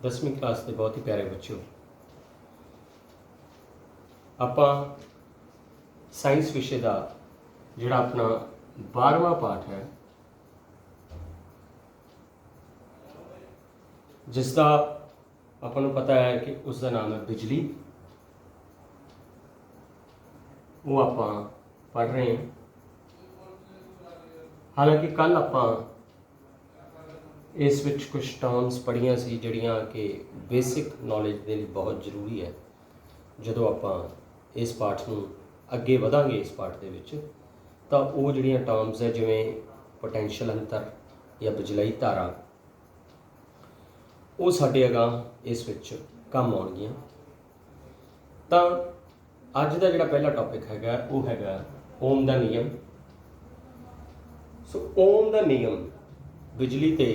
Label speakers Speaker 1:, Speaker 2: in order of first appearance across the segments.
Speaker 1: 10वीं क्लास के बहुत ही प्यारे बच्चों, ਆਪਾਂ साइंस विषय का ਜਿਹੜਾ अपना 12वां पाठ है जिसका ਆਪਾਂ ਨੂੰ पता है कि उसका नाम है बिजली। वो ਆਪਾਂ पढ़ रहे हैं। हालांकि कल ਆਪਾਂ इस विच कुछ टर्म्स पढ़ियां सी ਜਿਹੜੀਆਂ कि बेसिक नॉलेज ਦੇ ਲਈ बहुत ਜ਼ਰੂਰੀ है। ਜਦੋਂ ਆਪਾਂ इस पाठ ਨੂੰ ਅੱਗੇ ਵਧਾਂਗੇ इस पाठ ਦੇ ਵਿੱਚ ਤਾਂ ਉਹ ਜਿਹੜੀਆਂ ਟਰਮਸ ਹੈ ਜਿਵੇਂ ਪੋਟੈਂਸ਼ੀਅਲ ਅੰਤਰ ਜਾਂ ਬਿਜਲਈ ਧਾਰਾ ਉਹ ਸਾਡੇ ਅਗਾਂਹ ਇਸ ਵਿੱਚ ਕੰਮ ਆਉਣਗੀਆਂ। ਤਾਂ ਅੱਜ ਦਾ ਜਿਹੜਾ ਪਹਿਲਾ ਟੌਪਿਕ ਹੈਗਾ ਉਹ ਹੈਗਾ ਓਮ ਦਾ ਨਿਯਮ। ਸੋ ਓਮ ਦਾ ਨਿਯਮ ਬਿਜਲੀ ਤੇ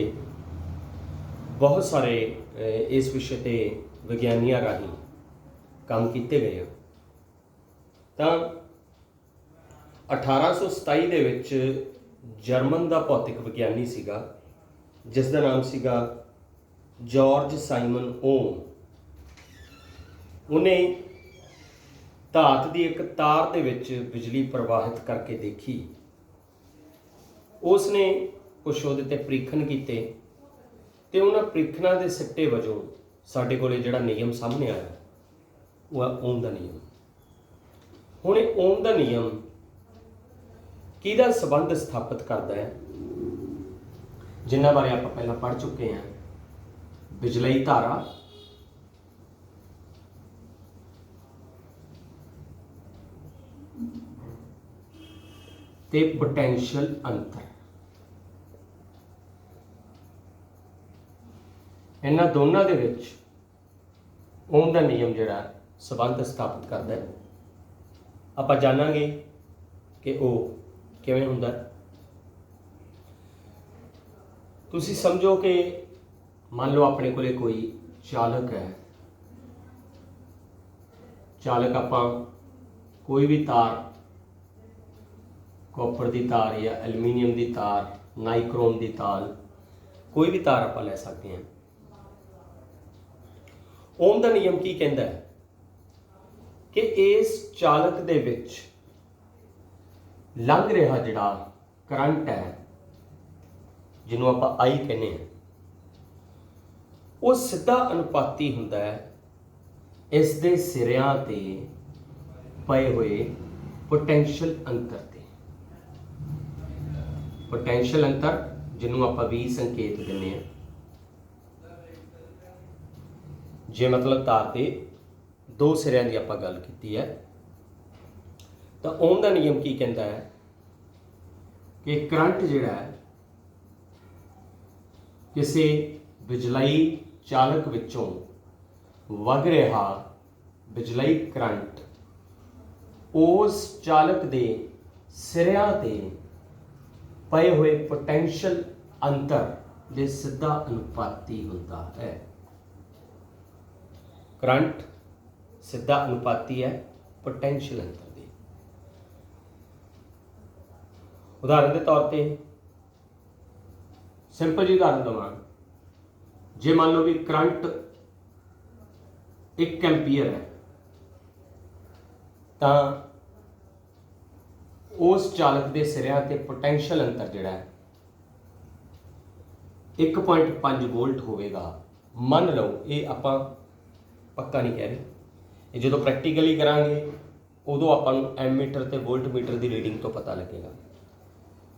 Speaker 1: बहुत सारे इस विषय ते विग्यानियां राही काम किए गए। तो 1827 ਦੇ ਵਿੱਚ ਜਰਮਨ ਦਾ ਭੌਤਿਕ ਵਿਗਿਆਨੀ ਸੀਗਾ ਜਿਸ ਦਾ ਨਾਮ ਸੀਗਾ ਜਾਰਜ ਸਾਈਮਨ ਓਮ। ਉਹਨੇ ਧਾਤ ਦੀ ਇੱਕ ਤਾਰ ਦੇ ਵਿੱਚ ਬਿਜਲੀ ਪ੍ਰਵਾਹਿਤ ਕਰਕੇ ਦੇਖੀ। ਉਸਨੇ ਕੁਛ ਉਹਦੇ ਤੇ ਪ੍ਰੀਖਣ ਕੀਤੇ ਤੇ ਉਹਨਾਂ ਪ੍ਰੀਖਣਾਂ ਦੇ ਸਿੱਟੇ ਵਜੋਂ ਸਾਡੇ ਕੋਲੇ ਜਿਹੜਾ ਨਿਯਮ ਸਾਹਮਣੇ ਆਇਆ ਉਹ ਹੈ ਓਮ ਦਾ ਨਿਯਮ। ਹੁਣ ਇਹ ਓਮ ਦਾ ਨਿਯਮ ਕਿਹਦਾ ਸੰਬੰਧ ਸਥਾਪਿਤ ਕਰਦਾ ਹੈ, ਜਿਨ੍ਹਾਂ ਬਾਰੇ ਆਪਾਂ ਪਹਿਲਾਂ ਪੜ੍ਹ ਚੁੱਕੇ ਹਾਂ। ਬਿਜਲਈ ਧਾਰਾ, ਤੇ ਪੋਟੈਂਸ਼ੀਅਲ ਅੰਤਰ। ਇਹਨਾਂ ਦੋਨਾਂ ਦੇ ਵਿੱਚ ਓਮ ਦਾ ਨਿਯਮ ਜਿਹੜਾ ਸੰਬੰਧ ਸਥਾਪਿਤ ਕਰਦਾ ਹੈ। ਆਪਾਂ ਜਾਣਾਂਗੇ ਕਿ ਉਹ ਕਿਵੇਂ ਹੁੰਦਾ। ਤੁਸੀਂ ਸਮਝੋ ਕਿ ਮੰਨ ਲਓ ਆਪਣੇ ਕੋਲੇ ਕੋਈ ਚਾਲਕ ਹੈ। ਚਾਲਕ ਆਪਾਂ ਕੋਈ ਵੀ ਤਾਰ, कॉपर की तार या एल्यूमीनियम की तार, नाइक्रोम की तार, कोई भी तार आप ले सकते हैं। ओम का नियम की कहता है कि इस चालक दे विच लंघ रहा जिहड़ा करंट है जिन्हों आप आई कहने हैं वो सीधा अनुपाती हुंदा है इस दे सिरियां ते पए हुए पोटेंशियल अंतर। पोटेंशियल अंतर जिन्हों आप भी संकेत देने हैं। जे मतलब तार के दो सिरियां की आप गल की है तो ओम का नियम की कहता है कि करंट जिहड़ा है किसी बिजलई चालक विचों वग रहा बिजलई करंट उस चालक के सिरियां ते पए हुए पोटेंशियल अंतर दे सीधा अनुपाती होता है। करंट सीधा अनुपाती है पोटेंशियल अंतर दे। उदाहरण के तौर पे सिंपल जी उदाहरण दवां। जे मान लो भी करंट 1 एम्पीयर है तो उस चालक के सिरियां ते पोटेंशियल अंतर जिहड़ा है 1.5 वोल्ट होवेगा। मन लो ये आपां पक्का नहीं कह रहे, ये जो प्रैक्टिकली करांगे उदों आपां नूं एमीटर ते वोल्ट मीटर की रीडिंग तो पता लगेगा।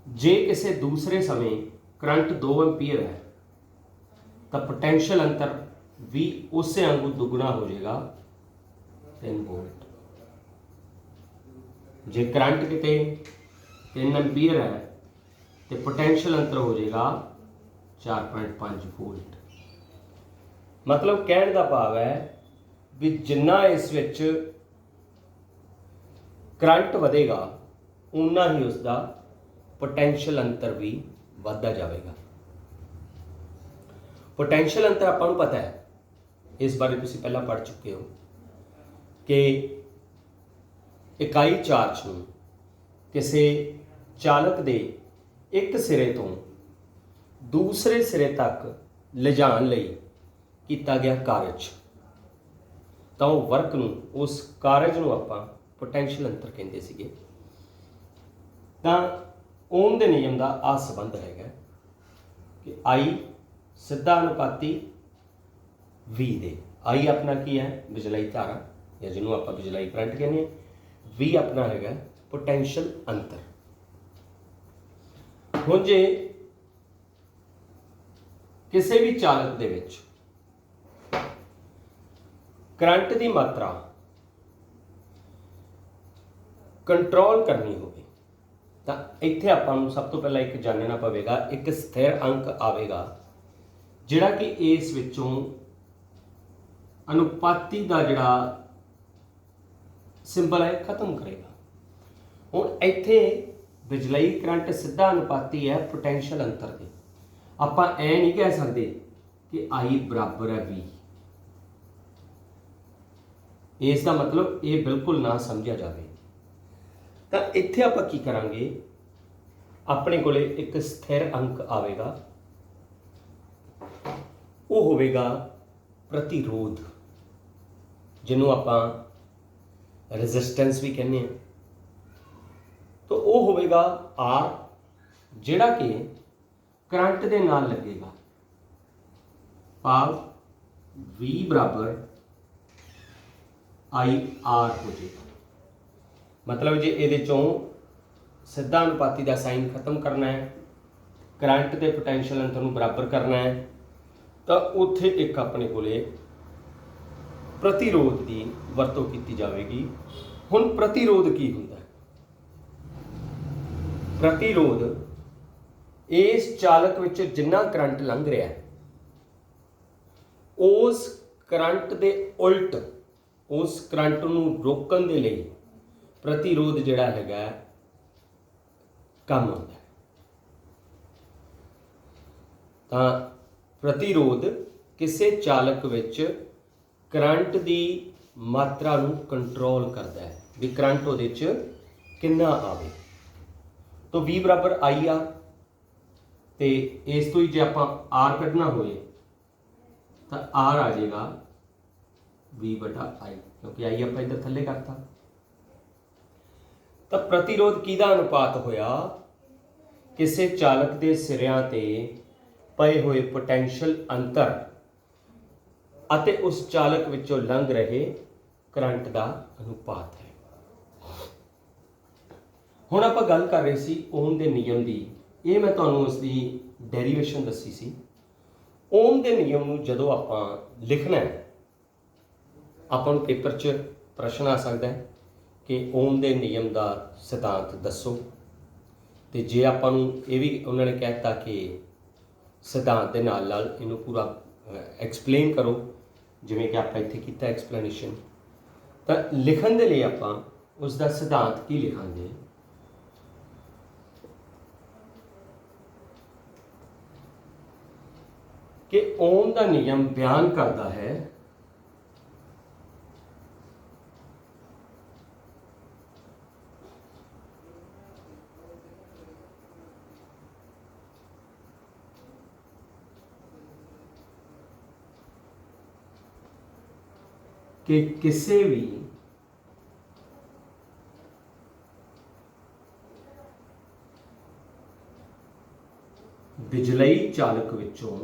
Speaker 1: जे किसी दूसरे समय करंट 2 एम्पीयर है तो पोटेंशियल अंतर भी उस वांगू दुगना हो जाएगा 3 वोल्ट। जे करंट किते 3 एम्पीयर है तो पोटेंशियल अंतर हो जाएगा 4.5 वोल्ट। मतलब कहने का भाव है भी जिन्ना इस विच करंट वधेगा उन्ना ही उसका पोटेंशियल अंतर भी वधदा जाएगा। पोटेंशियल अंतर आपां नूं पता है, इस बारे तुसीं पहलां पढ़ चुके हो कि इकाई चार्ज नूं किसी चालक दे एक सिरे तो दूसरे सिरे तक ले जाण लई किया गया कारज, तो वर्क नूं उस कारज नूं आपां पोटैंशियल अंतर कहंदे सीगे। तां ओम दे नियम का आ संबंध है कि आई सीधा अनुपाती वी दे। आई अपना की है बिजलाई धारा या जिन्हों आप बिजलाई करंट कहने, वी अपना है पोटैंशियल अंतर। हुण जे किसी भी चालक दे विच करंट की मात्रा कंट्रोल करनी होगी तो इत्थे आपां नूं सब तो पहला एक जानना पवेगा, एक स्थिर अंक आवेगा जिहड़ा कि इस विचों अनुपाती का जिहड़ा सिंबल है खत्म करेगा। हुण इत्थे बिजलई करंट सीधा अनुपाती है पोटैंशियल अंतर के। आपां ऐ नहीं कह सकते कि आई बराबर है वी, इसका मतलब ये बिल्कुल ना समझा जाए। तो इत्थे आपां की करांगे, अपने कोले एक स्थिर अंक आवेगा, वो होवेगा प्रतिरोध, जिन्हों आपां रेजिस्टेंस भी कहने। तो वो होवेगा आर, जिहड़ा कि करंट दे नाल लगेगा, भाव वी बराबर आई आर हो जाएगा। मतलब जे ये सीधा अनुपाती का साइन खत्म करना है, करंट के पोटैंशियल अंतर नूं बराबर करना है, तो उत्थे एक अपने कोले प्रतिरोध की वरतों की जाएगी। हुण प्रतिरोध की हुंदा है? प्रतिरोध इस चालक विच जिन्ना करंट लंघ रहा है उस करंट के उल्ट उस करंट नूं रोकण दे लई प्रतिरोध जिहड़ा हैगा काम आउंदा है। तां प्रतिरोध किसी चालक विच करंट की मात्रा नूं कंट्रोल करता है भी करंट उहदे च कितना आवे। तो वी बराबर आई आर, तो इस तो ही जे आपां आर कढ़ना होए तो आर आ जाएगा वी बटा आई, क्योंकि आई आपां इधर थल्ले करता। तो प्रतिरोध किहदा अनुपात होया? किसी चालक के सिरियां ते पए हुए पोटैंशियल अंतर अते उस चालक विचों लंघ रहे करंट का अनुपात है। हुण आपां गल कर रहे सी ओम के नियम की, ये मैं तुहानूं इसकी डेरीवेशन दसी सी। ओम के नियम नूं जदों आपां लिखना है, आपां नूं पेपर च प्रश्न आ सकता है कि ओम के नियम का सिद्धांत दसो। तो जे आपां नूं ये भी उन्होंने कहता कि सिद्धांत के नाल नाल इनू पूरा एक्सप्लेन करो, जिवें कि आपां इत्थे कीता एक्सप्लेनेशन। तो लिखण दे लई आपां उसका सिद्धांत की लिखांगे? कि ओम का नियम बयान करता है कि किसी भी बिजलई चालक विचों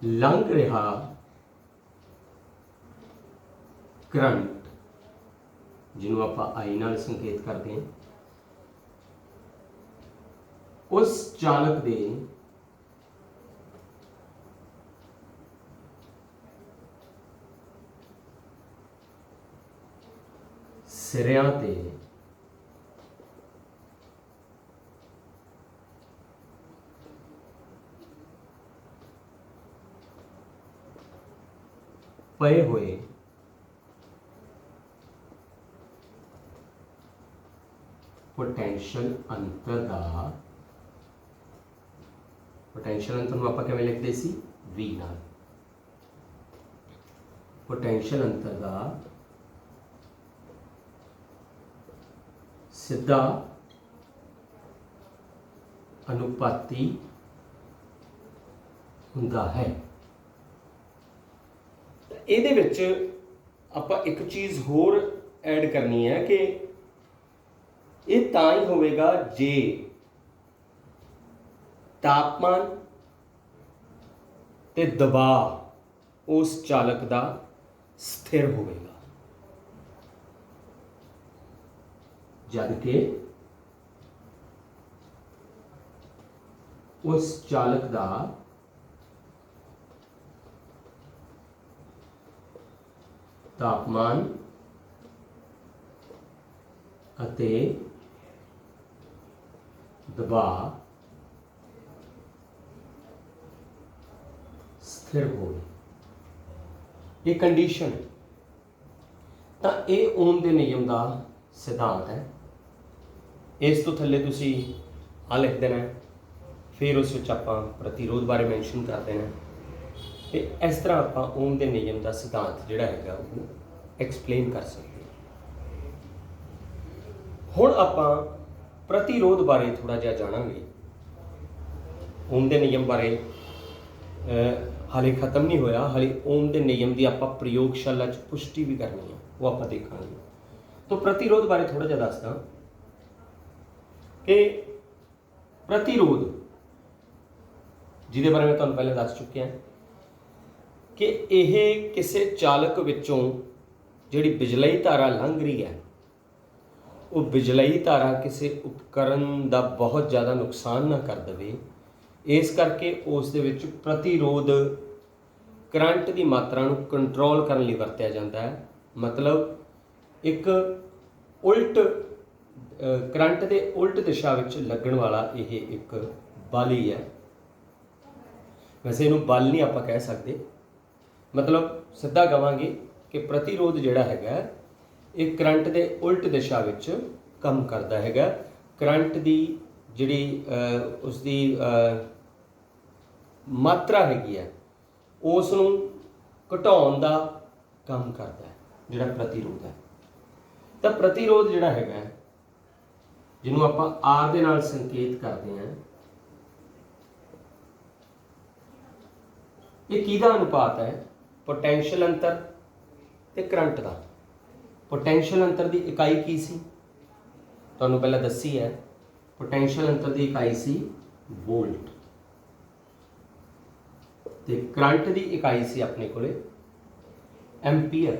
Speaker 1: लंघ रहा करंट, जिन्हों आप आई नाल संकेत करते हैं, उस चालक के सिरियां ते पए हुए पोटैंशियल अंतर का, पोटैंशियल अंतर में आप लिखते सी वी नाल, पोटैंशियल अंतर का ਸਿੱਧਾ ਅਨੁਪਾਤੀ ਹੁੰਦਾ ਹੈ। ਇਹਦੇ ਵਿੱਚ ਆਪਾਂ ਇੱਕ ਚੀਜ਼ ਹੋਰ ਐਡ ਕਰਨੀ ਹੈ ਕਿ ਇਹ ਤਾਂ ਹੀ ਹੋਵੇਗਾ ਜੇ ਤਾਪਮਾਨ ਤੇ ਦਬਾਅ ਉਸ ਚਾਲਕ ਦਾ ਸਥਿਰ ਹੋਵੇਗਾ, ਜਦ ਕਿ ਉਸ ਚਾਲਕ ਦਾ ਤਾਪਮਾਨ ਅਤੇ ਦਬਾਅ ਸਥਿਰ ਹੋਵੇ। ਇਹ ਕੰਡੀਸ਼ਨ ਤਾਂ ਇਹ ਓਮ ਦੇ ਨਿਯਮ ਦਾ ਸਿਧਾਂਤ ਹੈ। ਇਸ ਤੋਂ ਥੱਲੇ ਤੁਸੀਂ ਆ ਲਿਖ ਦੇਣਾ, ਫਿਰ ਉਸ ਵਿੱਚ ਆਪਾਂ ਪ੍ਰਤੀਰੋਧ ਬਾਰੇ ਮੈਂਸ਼ਨ ਕਰ ਦੇਣਾ, ਤੇ ਇਸ ਤਰ੍ਹਾਂ ਆਪਾਂ ਓਮ ਦੇ ਨਿਯਮ ਦਾ ਸਿਧਾਂਤ ਜਿਹੜਾ ਹੈਗਾ ਉਹ ਐਕਸਪਲੇਨ ਕਰ ਸਕਦੇ ਹਾਂ। ਹੁਣ ਆਪਾਂ ਪ੍ਰਤੀਰੋਧ ਬਾਰੇ ਥੋੜਾ ਜਿਹਾ ਜਾਣਾਂਗੇ। ਓਮ ਦੇ ਨਿਯਮ ਬਾਰੇ ਹਾਲੇ ਖਤਮ ਨਹੀਂ ਹੋਇਆ, ਹਾਲੇ ਓਮ ਦੇ ਨਿਯਮ ਦੀ ਆਪਾਂ ਪ੍ਰਯੋਗਸ਼ਾਲਾ 'ਚ ਪੁਸ਼ਟੀ ਵੀ ਕਰਨੀ ਹੈ, ਉਹ ਆਪਾਂ ਦੇਖਾਂਗੇ। ਤਾਂ ਪ੍ਰਤੀਰੋਧ ਬਾਰੇ ਥੋੜਾ ਜਿਹਾ ਦੱਸਦਾ ਕਿ ਪ੍ਰਤੀਰੋਧ, ਜਿਹਦੇ ਬਾਰੇ ਮੈਂ ਤੁਹਾਨੂੰ ਪਹਿਲਾਂ ਦੱਸ ਚੁੱਕਿਆ ਕਿ ਇਹ ਕਿਸੇ ਚਾਲਕ ਵਿੱਚੋਂ ਜਿਹੜੀ ਬਿਜਲਈ ਧਾਰਾ ਲੰਘ ਰਹੀ ਹੈ, ਉਹ ਬਿਜਲਈ ਧਾਰਾ ਕਿਸੇ ਉਪਕਰਨ ਦਾ ਬਹੁਤ ਜ਼ਿਆਦਾ ਨੁਕਸਾਨ ਨਾ ਕਰ ਦੇਵੇ, ਇਸ ਕਰਕੇ ਉਸ ਦੇ ਵਿੱਚ ਪ੍ਰਤੀਰੋਧ ਕਰੰਟ ਦੀ ਮਾਤਰਾ ਨੂੰ ਕੰਟਰੋਲ ਕਰਨ ਲਈ ਵਰਤਿਆ ਜਾਂਦਾ ਹੈ। ਮਤਲਬ ਇੱਕ ਉਲਟ ਕਰੰਟ ਦੇ ਉਲਟ ਦਿਸ਼ਾ ਵਿੱਚ ਲੱਗਣ ਵਾਲਾ ਇਹ ਇੱਕ ਬਲ ਹੀ ਹੈ। ਵੈਸੇ ਇਹਨੂੰ ਬਲ ਨਹੀਂ ਆਪਾਂ ਕਹਿ ਸਕਦੇ, ਮਤਲਬ ਸਿੱਧਾ ਕਹਾਂਗੇ ਕਿ ਪ੍ਰਤੀਰੋਧ ਜਿਹੜਾ ਹੈਗਾ ਇਹ ਕਰੰਟ ਦੇ ਉਲਟ ਦਿਸ਼ਾ ਵਿੱਚ ਕੰਮ ਕਰਦਾ ਹੈਗਾ। ਕਰੰਟ ਦੀ ਜਿਹੜੀ ਉਸ ਦੀ ਮਾਤਰਾ ਹੈਗੀ ਹੈ ਉਸ ਨੂੰ ਘਟਾਉਣ ਦਾ ਕੰਮ ਕਰਦਾ ਹੈ ਜਿਹੜਾ ਪ੍ਰਤੀਰੋਧ ਹੈ। ਤਾਂ ਪ੍ਰਤੀਰੋਧ ਜਿਹੜਾ ਹੈਗਾ, ਜਿਹਨੂੰ ਆਪਾਂ R ਦੇ ਨਾਲ ਸੰਕੇਤ ਕਰਦੇ ਹਾਂ, ਇਹ ਕਿਹਦਾ ਅਨੁਪਾਤ ਹੈ? ਪੋਟੈਂਸ਼ੀਅਲ ਅੰਤਰ ਤੇ ਕਰੰਟ ਦਾ। ਪੋਟੈਂਸ਼ੀਅਲ ਅੰਤਰ ਦੀ ਇਕਾਈ ਕੀ ਸੀ? ਤੁਹਾਨੂੰ ਪਹਿਲਾਂ ਦੱਸੀ ਹੈ। ਪੋਟੈਂਸ਼ੀਅਲ ਅੰਤਰ ਦੀ ਇਕਾਈ ਸੀ ਵੋਲਟ, ਤੇ ਕਰੰਟ ਦੀ ਇਕਾਈ ਸੀ ਆਪਣੇ ਕੋਲੇ ਐਂਪੀਅਰ।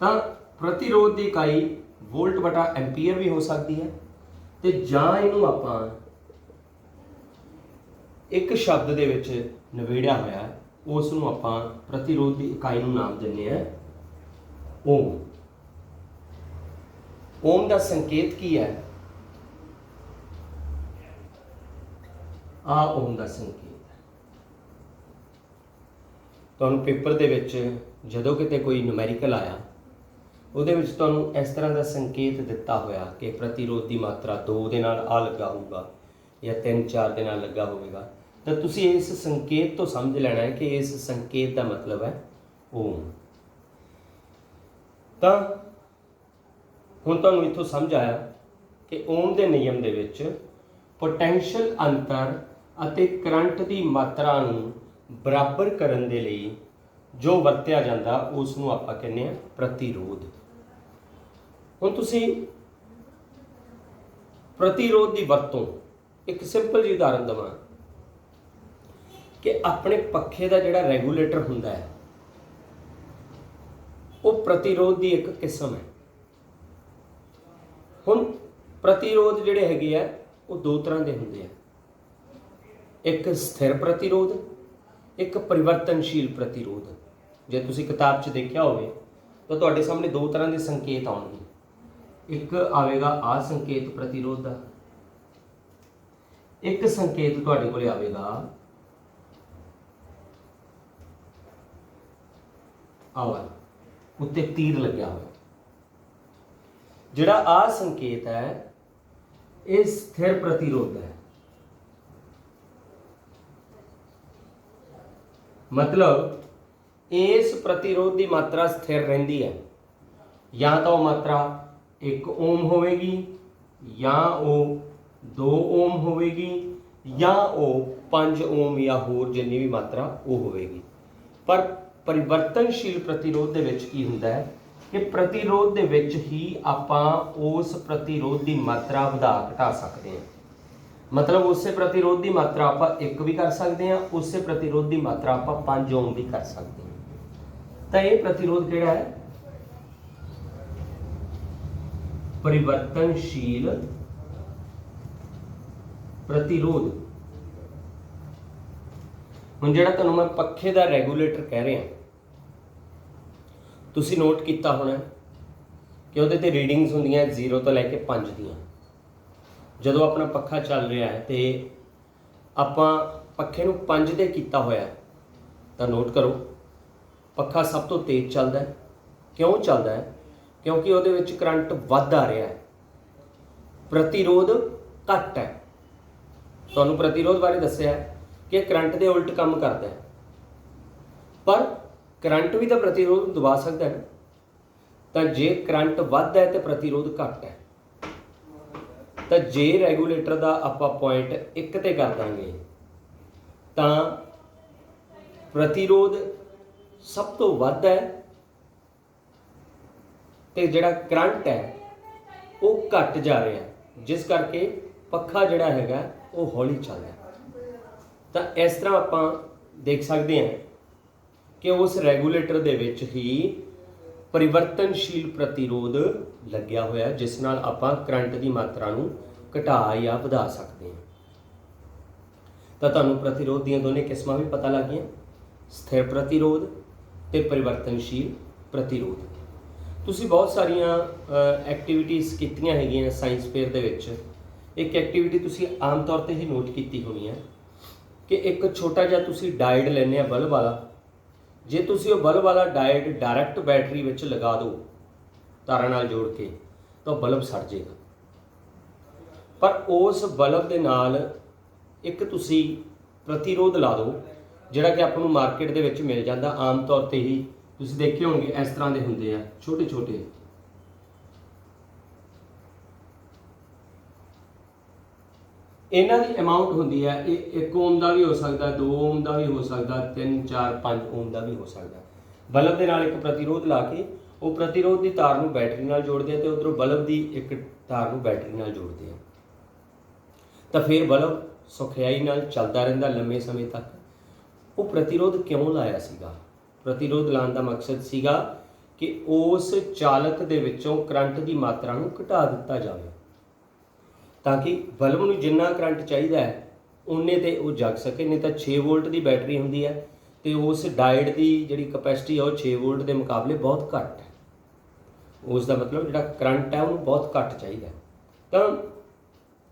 Speaker 1: ਤਾਂ ਪ੍ਰਤੀਰੋਧ ਦੀ ਇਕਾਈ ਵੋਲਟ ਬਟਾ ਐਂਪੀਅਰ ਵੀ ਹੋ ਸਕਦੀ ਹੈ, ਤੇ ਜਾਂ ਇਹਨੂੰ ਆਪਾਂ ਇੱਕ ਸ਼ਬਦ ਦੇ ਵਿੱਚ ਨਿਬੇੜਿਆ ਹੋਇਆ, ਉਸ ਨੂੰ ਆਪਾਂ ਪ੍ਰਤੀਰੋਧ ਦੀ ਇਕਾਈ ਨੂੰ ਨਾਮ ਦਿੰਦੇ ਹਾਂ ਓਮ। ਓਮ ਦਾ ਸੰਕੇਤ ਕੀ ਹੈ? ਆ ਓਮ ਦਾ ਸੰਕੇਤ ਹੈ। ਤੁਹਾਨੂੰ ਪੇਪਰ ਦੇ ਵਿੱਚ ਜਦੋਂ ਕਿਤੇ ਕੋਈ ਨੂਮੈਰੀਕਲ ਆਇਆ, ਉਹਦੇ ਵਿੱਚ ਤੁਹਾਨੂੰ ਇਸ ਤਰ੍ਹਾਂ ਦਾ ਸੰਕੇਤ ਦਿੱਤਾ ਹੋਇਆ ਕਿ ਪ੍ਰਤੀਰੋਧ ਦੀ ਮਾਤਰਾ 2 ਦੇ ਨਾਲ ਆ ਲੱਗਾ ਹੋਊਗਾ ਜਾਂ 3-4 ਦੇ ਨਾਲ ਲੱਗਾ ਹੋਵੇਗਾ, ਤਾਂ ਤੁਸੀਂ ਇਸ ਸੰਕੇਤ ਤੋਂ ਸਮਝ ਲੈਣਾ ਹੈ ਕਿ ਇਸ ਸੰਕੇਤ ਦਾ ਮਤਲਬ ਹੈ ਓਮ। ਤਾਂ ਹੁਣ ਤੁਹਾਨੂੰ ਇੱਥੋਂ ਸਮਝ ਆਇਆ ਕਿ ਓਮ ਦੇ ਨਿਯਮ ਦੇ ਵਿੱਚ ਪੋਟੈਂਸ਼ੀਅਲ ਅੰਤਰ ਅਤੇ ਕਰੰਟ ਦੀ ਮਾਤਰਾ ਨੂੰ ਬਰਾਬਰ ਕਰਨ ਦੇ ਲਈ ਜੋ ਵਰਤਿਆ ਜਾਂਦਾ ਉਸ ਨੂੰ ਆਪਾਂ ਕਹਿੰਦੇ ਹਾਂ ਪ੍ਰਤੀਰੋਧ। ਹੁਣ ਤੁਸੀਂ ਪ੍ਰਤੀਰੋਧ ਦੀ ਵਰਤੋਂ, ਇੱਕ ਸਿੰਪਲ ਜਿਹੀ ਉਦਾਹਰਨ ਦੇਵਾਂ ਕਿ ਆਪਣੇ ਪੱਖੇ ਦਾ ਜਿਹੜਾ ਰੈਗੂਲੇਟਰ ਹੁੰਦਾ ਹੈ ਉਹ ਪ੍ਰਤੀਰੋਧ ਦੀ ਇੱਕ ਕਿਸਮ ਹੈ। ਹੁਣ ਪ੍ਰਤੀਰੋਧ ਜਿਹੜੇ ਹੈਗੇ ਆ ਉਹ ਦੋ ਤਰ੍ਹਾਂ ਦੇ ਹੁੰਦੇ ਆ, ਇੱਕ ਸਥਿਰ ਪ੍ਰਤੀਰੋਧ, ਇੱਕ ਪਰਿਵਰਤਨਸ਼ੀਲ ਪ੍ਰਤੀਰੋਧ। ਜੇ ਤੁਸੀਂ ਕਿਤਾਬ 'ਚ ਦੇਖਿਆ ਹੋਵੇ ਤਾਂ ਤੁਹਾਡੇ ਸਾਹਮਣੇ ਦੋ ਤਰ੍ਹਾਂ ਦੇ ਸੰਕੇਤ ਆਉਣਗੇ। ਇੱਕ ਆਵੇਗਾ ਆ ਸੰਕੇਤ ਪ੍ਰਤੀਰੋਧ ਦਾ, ਇੱਕ ਸੰਕੇਤ ਤੁਹਾਡੇ ਕੋਲ ਆਵੇਗਾ ਆਵਾ ਉੱਤੇ ਤੀਰ ਲੱਗਿਆ ਹੋਇਆ। ਜਿਹੜਾ ਆ ਸੰਕੇਤ ਹੈ ਇਹ ਸਥਿਰ ਪ੍ਰਤੀਰੋਧ ਹੈ। ਮਤਲਬ ਇਸ ਪ੍ਰਤੀਰੋਧ ਦੀ ਮਾਤਰਾ ਸਥਿਰ ਰਹਿੰਦੀ ਹੈ। या तो मात्रा 1 ओम होगी, या वो 2 ओम होगी, या वो 5 ओम या होर जिन्नी भी मात्रा वो होगी। पर परिवर्तनशील प्रतिरोध दे विच की हुंदा है कि प्रतिरोध दे विच ही आपां उस प्रतिरोध की मात्रा वधा घटा सकते हैं। मतलब उस प्रतिरोध की मात्रा आप 1 भी कर सकते हैं, उस प्रतिरोध की मात्रा आप 5 ओम भी कर सकते हैं। तो यह प्रतिरोध किहड़ा है? परिवर्तनशील प्रतिरोध। हुण जिहड़ा तुहानूं मैं पखे का रैगूलेटर कह रहा, तुसीं नोट किया होना कि उहदे ते रीडिंग्स होंदियां 0 तो लैके 5 दियां। जदों अपना पखा चल रहा है तो आपां पखे नूं 5 ते कीता होया तो नोट करो पखा सब तो तेज चलता है। क्यों चलता है? क्योंकि उहदे विच करंट वध आ रहा है, प्रतिरोध घट है। तुहानूं प्रतिरोध बारे दस्सिया कि करंट के उल्ट काम करता है, पर करंट भी तो प्रतिरोध दबा सकता है। तो जे करंट वध है तो प्रतिरोध घट है। तो जे रैगूलेटर का आप पॉइंट 1 ते कर देंगे तो प्रतिरोध सब तो वध है, तो जिहड़ा करंट है वो घट जा रहा है, जिस करके पखा जिहड़ा हैगा वो हौली चल रहा है। तो इस तरह आप देख सकते हैं कि उस रैगूलेटर दे विच ही परिवर्तनशील प्रतिरोध लग्या होया, जिस नाल आपां करंट की मात्रा नूं घटा या वधा सकते हैं। तो तुहानूं प्रतिरोध दीयां दोने किस्मां भी पता लग गईयां, स्थिर प्रतिरोध ते परिवर्तनशील प्रतिरोध। तुसीं बहुत सारियां एक्टिविटीज़ कीतियां हैगियां साइंस फेयर दे विच। एक एक्टिविटी तुसीं आम तौर पर ही नोट की होनी है कि एक छोटा जिहा तुसीं डायोड लैने बल्ब वाला, जे तुसीं वो बल्ब वाला डायोड डायरैक्ट बैटरी विच लगा दो तारां नाल जोड़ के, तो बल्ब सड़ जाएगा। पर उस बल्ब दे नाल एक तुसीं प्रतिरोध ला दो जिहड़ा कि आपां नूं मार्केट दे विच मिल जांदा। आम तौर पर ही तुसीं देखे होणगे इस तरह के हुंदे आ, छोटे छोटे। इन्हां दी अमाउंट हुंदी है 1 ओम का भी हो सकता, 2 ओम का भी हो सकता, 3, 4, 5 ओम का भी हो सकता। बल्ब के नाल एक प्रतिरोध ला के वो प्रतिरोध की तार नूं बैटरी नाल जोड़ते हैं, तो उधरों बल्ब की एक तार नूं बैटरी नाल जोड़ते हैं, तो फिर बल्ब सुखियाई नाल चलता रहिंदा लंबे समय तक। वो प्रतिरोध क्यों लाया सीगा? प्रतिरोध लाने का मकसद सीगा कि उस चालक दे विचों करंट की मात्रा नूं घटा दिता जाए, ताकि बल्ब नूं जिन्ना करंट चाहिए है उन्ने ते वो जग सके। नहीं तो 6 वोल्ट की बैटरी होंदी है तो उस डायोड की जिहड़ी कैपेसिटी है वो 6 वोल्ट के मुकाबले बहुत घट है। उसका मतलब जिहड़ा करंट है उन्होंने बहुत घट चाहिए। तो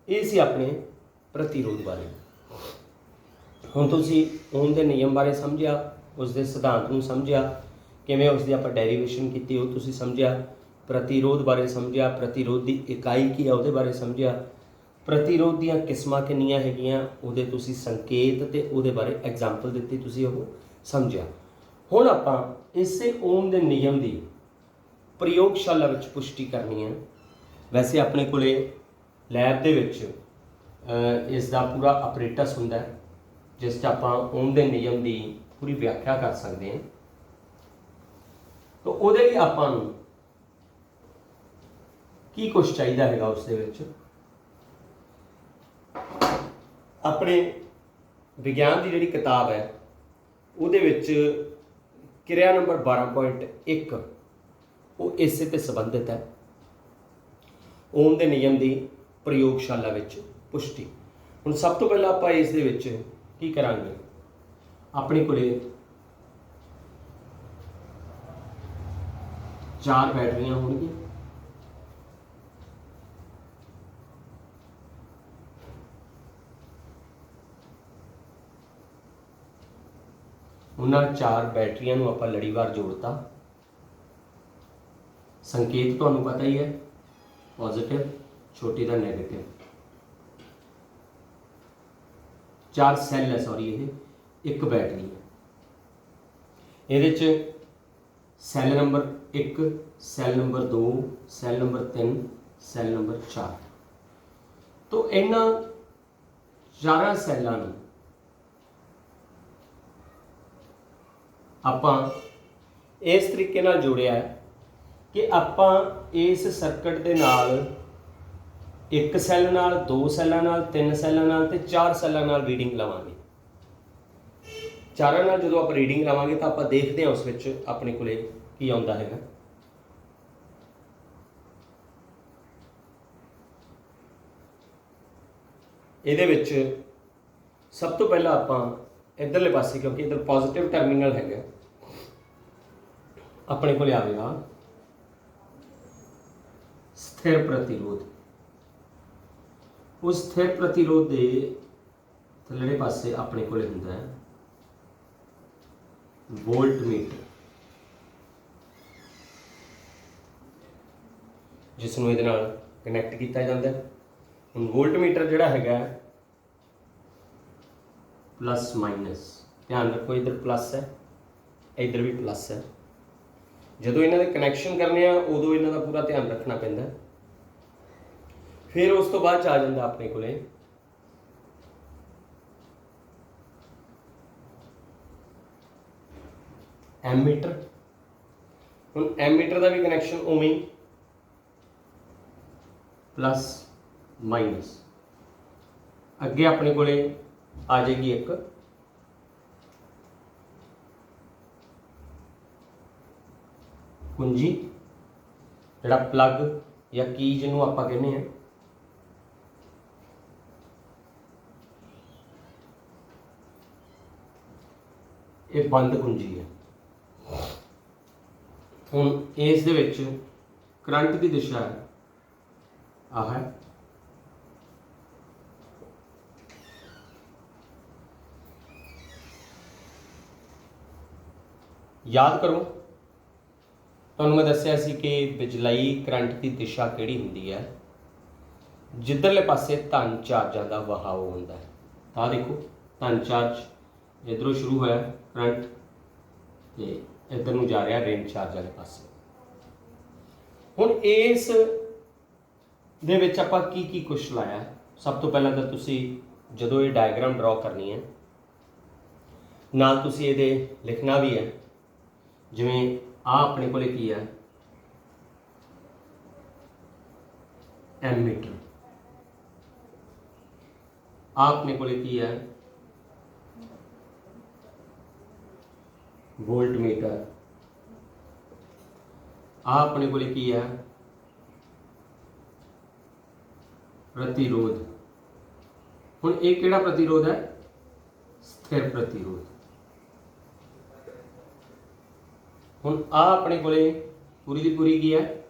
Speaker 1: ये सी अपने प्रतिरोध बारे। हुण तुसीं ओम के नियम बारे समझिया, उसके सिद्धांत नूं समझिया, किवें उसकी आपां डेरीवेशन की वो तुसीं समझिया, प्रतिरोध बारे समझिया, प्रतिरोध की इकाई की है उहदे बारे समझिया, प्रतिरोध दीयां किस्मां किन्नियां हैगियां उहदे तुसीं संकेत ते उहदे बारे एग्जाम्पल दित्ती, तुसीं ओह समझिया। हुण आपां इसे ओम के नियम की प्रयोगशाला विच पुष्टि करनी है। वैसे अपने कोले लैब दे विच इसका पूरा अपरेटस हुंदा है जिस आपां ओम के नियम की पूरी व्याख्या कर सकते हैं। तो उहदे लई आपां नूं की कुछ चाहिए हैगा, उस दे विच अपने विज्ञान की जिहड़ी किताब है उहदे विच क्रिया नंबर 12.1 वो इसे ते संबंधित है, ओम के नियम की प्रयोगशाला विच पुष्टि। हुण सब तो पहला आपां इस दे विच की करांगे, अपने कोले 4 बैटरियां होणगियां, उन्होंने 4 बैटरियां नूं आपां लड़ीवार जोड़ता। संकेत तुहानूं पता ही है, पॉजिटिव छोटी का नैगेटिव। 4 सैल है, सॉरी ये एक बैटरी है। ये cell number 1, cell number 2, cell number 3, cell number 4। तो इन्हां चारां सैलों नूं आपां इस तरीके नाल जोड़िया है कि आपां इस सर्किट दे नाल एक सैल नाल, दो सैलों नाल, तीन सैलों नाल ते चार सैलों नाल रीडिंग लवांगे। चारां नाल जदों आप रीडिंग लवांगे तो आप देखते हैं उस विच अपने कोले की आउंदा हैगा। इहदे विच सब तो पहला आपां इधरले पासे, क्योंकि इधर पॉजिटिव टर्मिनल हैगा, अपने कोले आवेगा स्थिर प्रतिरोध। उस स्थिर प्रतिरोध के थल्लड़े पासे अपने कोले हुंदा है वोल्ट मीटर, जिसनों इहदे नाल कनैक्ट किया जाता है। हुण वोल्ट मीटर जिहड़ा हैगा प्लस माइनस, ध्यान रखो इधर प्लस है, इधर भी प्लस है। जदों इन्हां दे कनैक्शन करने उदों इन्हां दा पूरा ध्यान रखना पैंदा। फिर उस तो बाद च आ जांदा अपने कोले एमीटर। हुण एमीटर का भी कनैक्शन उवें ही प्लस माइनस। अगे अपने कोले आ जाएगी एक कुंजी, जिहड़ा प्लग या की जिन्हों आपां कहने हैं, ये बंद कुंजी है। हुण इस दे विच करंट की दिशा है आह है, याद करो तुहानूं मैं दस्सिया सी कि बिजलई करंट की दिशा किहड़ी हुंदी है, जिधरले पासे धन चार्जां का वहाव होंदा है। तो देखो धन चार्ज इधरों शुरू होया करंट ते इधर नूं जा रहा ऋण चार्ज वाले पासे। हुण इस दे विच आपां की कुछ लाया। सब तो पहला तो तुसीं जदों ये डायग्राम ड्रॉ करनी है नाल तुसीं इहदे लिखना भी है, जिवें आ अपने कोले की है एमीटर, आपने कोले की है वोल्ट मीटर, आपने कोले की है प्रतिरोध। हुण एक किहड़ा प्रतिरोध है? स्थिर प्रतिरोध। हुण आ अपने कोले पूरी दी पूरी की है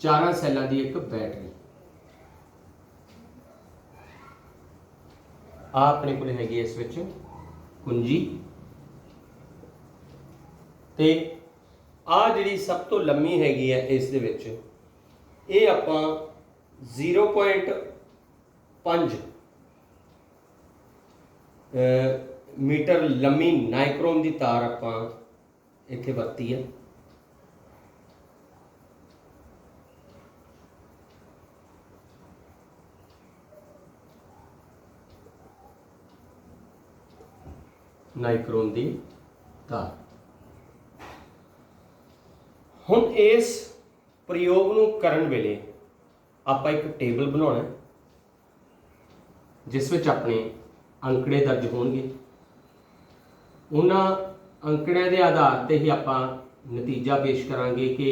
Speaker 1: चारां सैलां दी एक बैटरी। आ अपने कोले हैगी इस विच कुंजी ते आ जिहड़ी सब तो लम्मी हैगी है इस दे विच ये आपां 0.5 मीटर लम्मी नाइक्रोम की तार आपां इत्थे वरती है। नाइक्रोम की तार। हुण इस प्रयोग नूं करन वेले आपां एक टेबल बनाउणा है जिस विच अपने अंकड़े दर्ज होणगे। उन्हां अंकड़िਆਂ के आधार पर ही आपां नतीजा पेश करांगे कि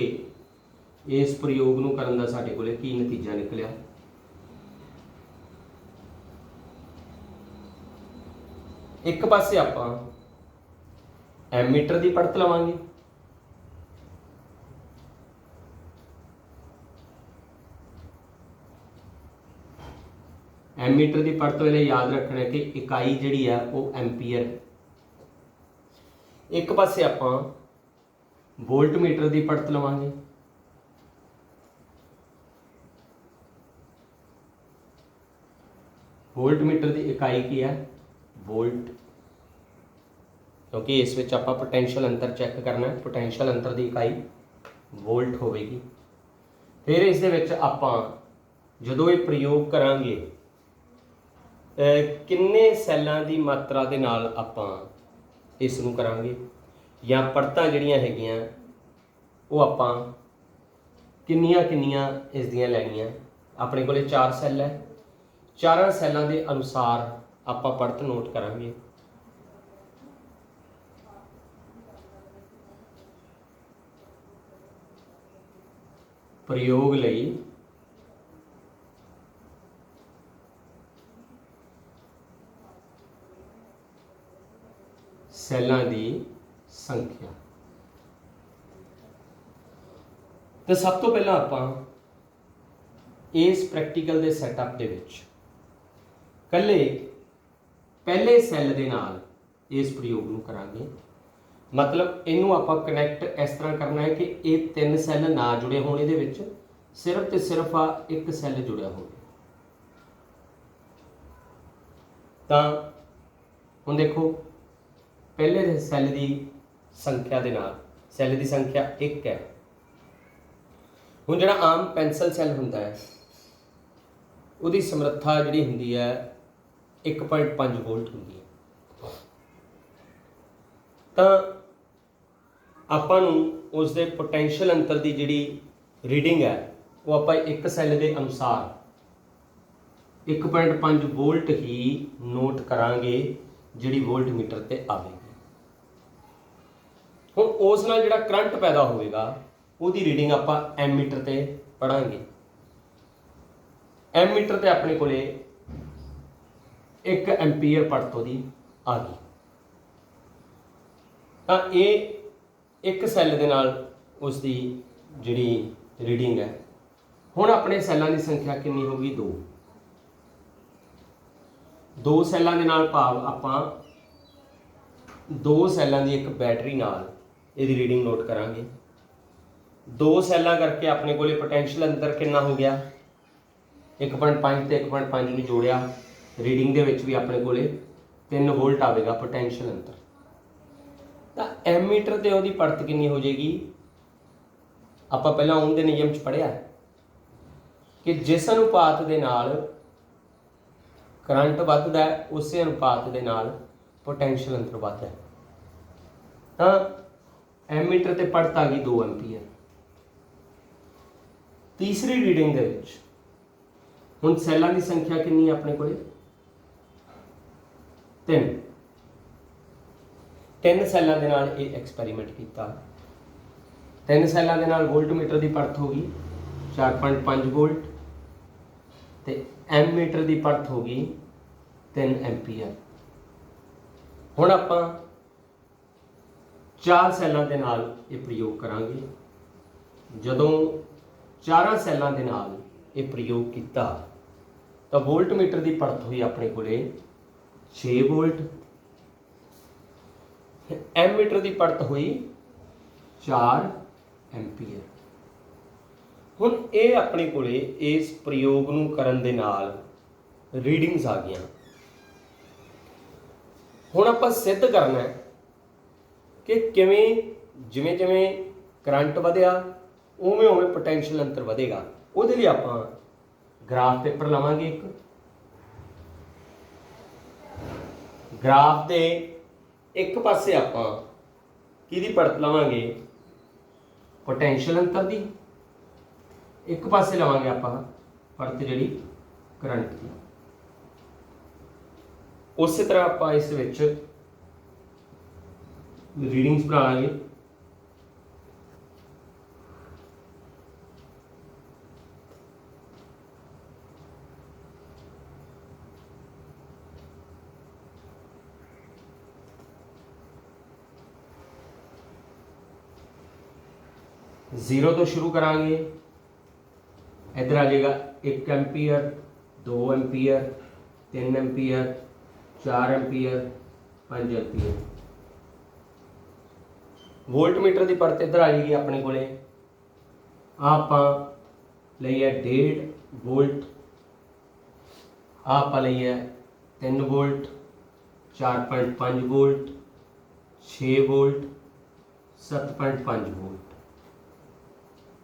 Speaker 1: इस प्रयोग नूं करन दा साडे कोले की नतीजा निकलिया। एक पासे आपां एमीटर की पड़त लवांगे, एमीटर की पड़त वेले याद रखना है कि इकाई जिहड़ी है वो एंपीयर है। एक पासे आपां वोल्ट मीटर की पड़त लवांगे, वोल्ट मीटर की इकाई की है वोल्ट। क्योंकि इस विच आपां पोटैंशियल अंतर चैक करना है। पोटैंशियल अंतर की इकाई वोल्ट होवेगी। फिर इस दे विच आपां जदों ये प्रयोग करांगे किन्ने सैल्लां दी मात्रा दे नाल आपां इस नूं करांगे या पड़तां जिहड़ियां हैगियां वो आपां किन्नियां किन्नियां इस दियां लैणियां। अपने कोले 4 सैल है, 4 सैलों के अनुसार आप पड़त नोट करांगे। प्रयोग लई सैलों की संख्या। तो सब तो पहला आप इस प्रैक्टिकल के सैटअप के कल्ले पहले सैल के नाल इस प्रयोग को करांगे। मतलब इनू आप कनैक्ट इस तरह करना है कि ये 3 सैल ना जुड़े होने दे विच सिर्फ तो सिर्फ एक सैल जुड़िया हो। तो हुण देखो पहले सैल की संख्या के नाल सैल की संख्या 1 है। हुण जिहड़ा आम पेंसिल सैल हुंदा है उहदी समर्था जिहड़ी हुंदी है 1.5 वोल्ट हुंदी है। तो आपां नूं उस दे पोटैंशियल अंतर की जिहड़ी रीडिंग है वो आपां एक सैल के अनुसार 1.5 वोल्ट ही नोट करांगे जिहड़ी वोल्ट मीटर ते आवेगी। हुण उस नाल जिहड़ा करंट पैदा होवेगा उहदी रीडिंग आपां एम मीटर ते पढ़ांगे। एम मीटर ते अपने कोले 1 एम्पीयर पड़त उहदी आ गई। तो ये एक सैल दे नाल उसकी जिहड़ी रीडिंग है। हुण अपने सैलों की संख्या कितनी होगी 2। 2 सैलों के नाल भाव आपां 2 सैलों की एक बैटरी नाल इहदी रीडिंग नोट करांगे। 2 सैलां करके अपने कोले पोटैंशियल अंतर कितना हो गया 1.5 ते 1.5 नूं जोड़िया रीडिंग दे विच भी अपने कोले 3 वोल्ट आवेगा पोटैंशियल अंतर। तो एम मीटर ते उहदी पड़त कितनी हो जाएगी। आपां पहलां ओम दे नियम च पढ़िया कि जिस अनुपात दे नाल करंट वधदा है उस अनुपात दे नाल पोटैंशियल अंतर वधदा है। तो एम मीटर ते पड़त आ गई 2 एम्पीयर। तीसरी रीडिंग दे विच हुण सैलां की संख्या कितनी है अपने कोले 3। 3 सैलों के नाल ये एक्सपैरीमेंट किया। 3 सैलों के नाल वोल्ट मीटर की पड़त होगी 4.5 वोल्ट ते एम मीटर की पड़त होगी 3 एम्पीयर। हुण आपां 4 सैलों के नाल ये प्रयोग करांगे। जदों 4 सैलों के नाल ये प्रयोग किया तो वोल्ट मीटर की पड़त हुई अपने कोले 6 वोल्ट। एम मीटर की पड़त हुई 4 एम्पीयर। हुण ये अपने कोले इस प्रयोग नूं करन दे नाल रीडिंग्स आ गई। हुण आपां सिद्ध करना है कि किवें जिवें जिवें करंट वधिया उवें उवें पोटैंशियल अंतर वधेगा। उहदे लई आपां ग्राफ पेपर लवांगे। एक ग्राफ दे एक पासे आपां किहदी पड़त लवांगे पोटैंशियल अंतर की, एक पासे लवांगे आपां पड़त जिहड़ी करंट की। उस तरह आपां इस विच रीडिंग्स बना लांगे। जीरो तो शुरू करांगे। इधर आ जाएगा 1 ampere 2 ampere 3 ampere 4 ampere 5 ampere. Volt meter की पड़त इधर आ जाएगी अपने कोले आपां लई है 1.5 वोल्ट, आपां लई है 3 वोल्ट 4.5 वोल्ट 6 ਵੋਲਟ 7.5 ਵੋਲਟ।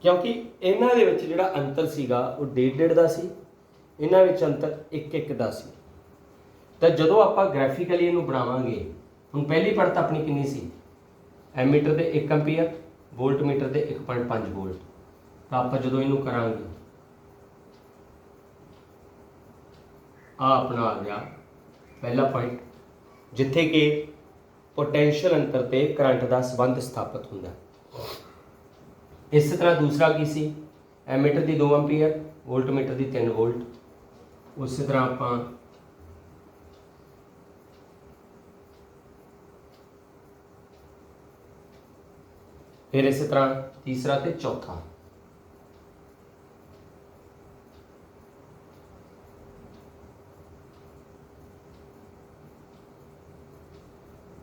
Speaker 1: क्योंकि इन्हां दे विच जिहड़ा अंतर सीगा वो 1.5 ਦਾ ਸੀ, इन्हां विच अंतर 1 ਦਾ ਸੀ। ਤਾਂ ਜਦੋਂ ਆਪਾਂ ਗ੍ਰਾਫਿਕਲੀ ਇਹਨੂੰ ਬਣਾਵਾਂਗੇ, ਹੁਣ ਪਹਿਲੀ ਪੜਤ ਆਪਣੀ ਕਿੰਨੀ ਸੀ, ਐਮੀਟਰ ਦੇ 1 ਐਂਪੀਅਰ, ਵੋਲਟਮੀਟਰ ਦੇ 1.5 ਵੋਲਟ। ਤਾਂ ਆਪਾਂ ਜਦੋਂ ਇਹਨੂੰ ਕਰਾਂਗੇ ਆ ਆਪਣਾ ਆ ਗਿਆ ਪਹਿਲਾ पॉइंट, जिथे कि पोटेंशियल अंतर ते करंट का संबंध स्थापित होंदा। इस तरह दूसरा की सी, एमीटर की 2 एंपीयर, वोल्टमीटर की 3 वोल्ट। उस तरह आपां फिर इस तरह तीसरा ते चौथा।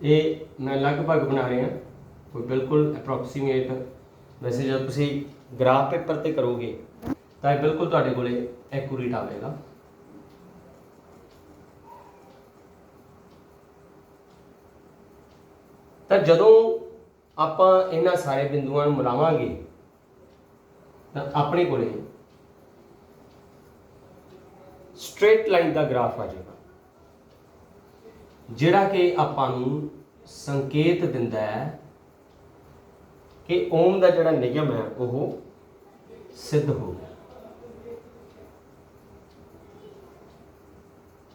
Speaker 1: ये मैं लगभग बना रहा, कोई बिल्कुल अप्रोक्सीमेट। वैसे जब तुसी ग्राफ पेपर ते करोगे तो ये बिल्कुल तुहाडे कोले एक्यूरेट आएगा। तो जदों आपां इन्हां सारे बिंदुआं नूं मिलावांगे तो अपने कोले स्ट्रेट लाइन का ग्राफ आ जाएगा, जिहड़ा कि आपां नूं संकेत दिंदा है कि ओम का जिहड़ा नियम है वो सिद्ध हो गया।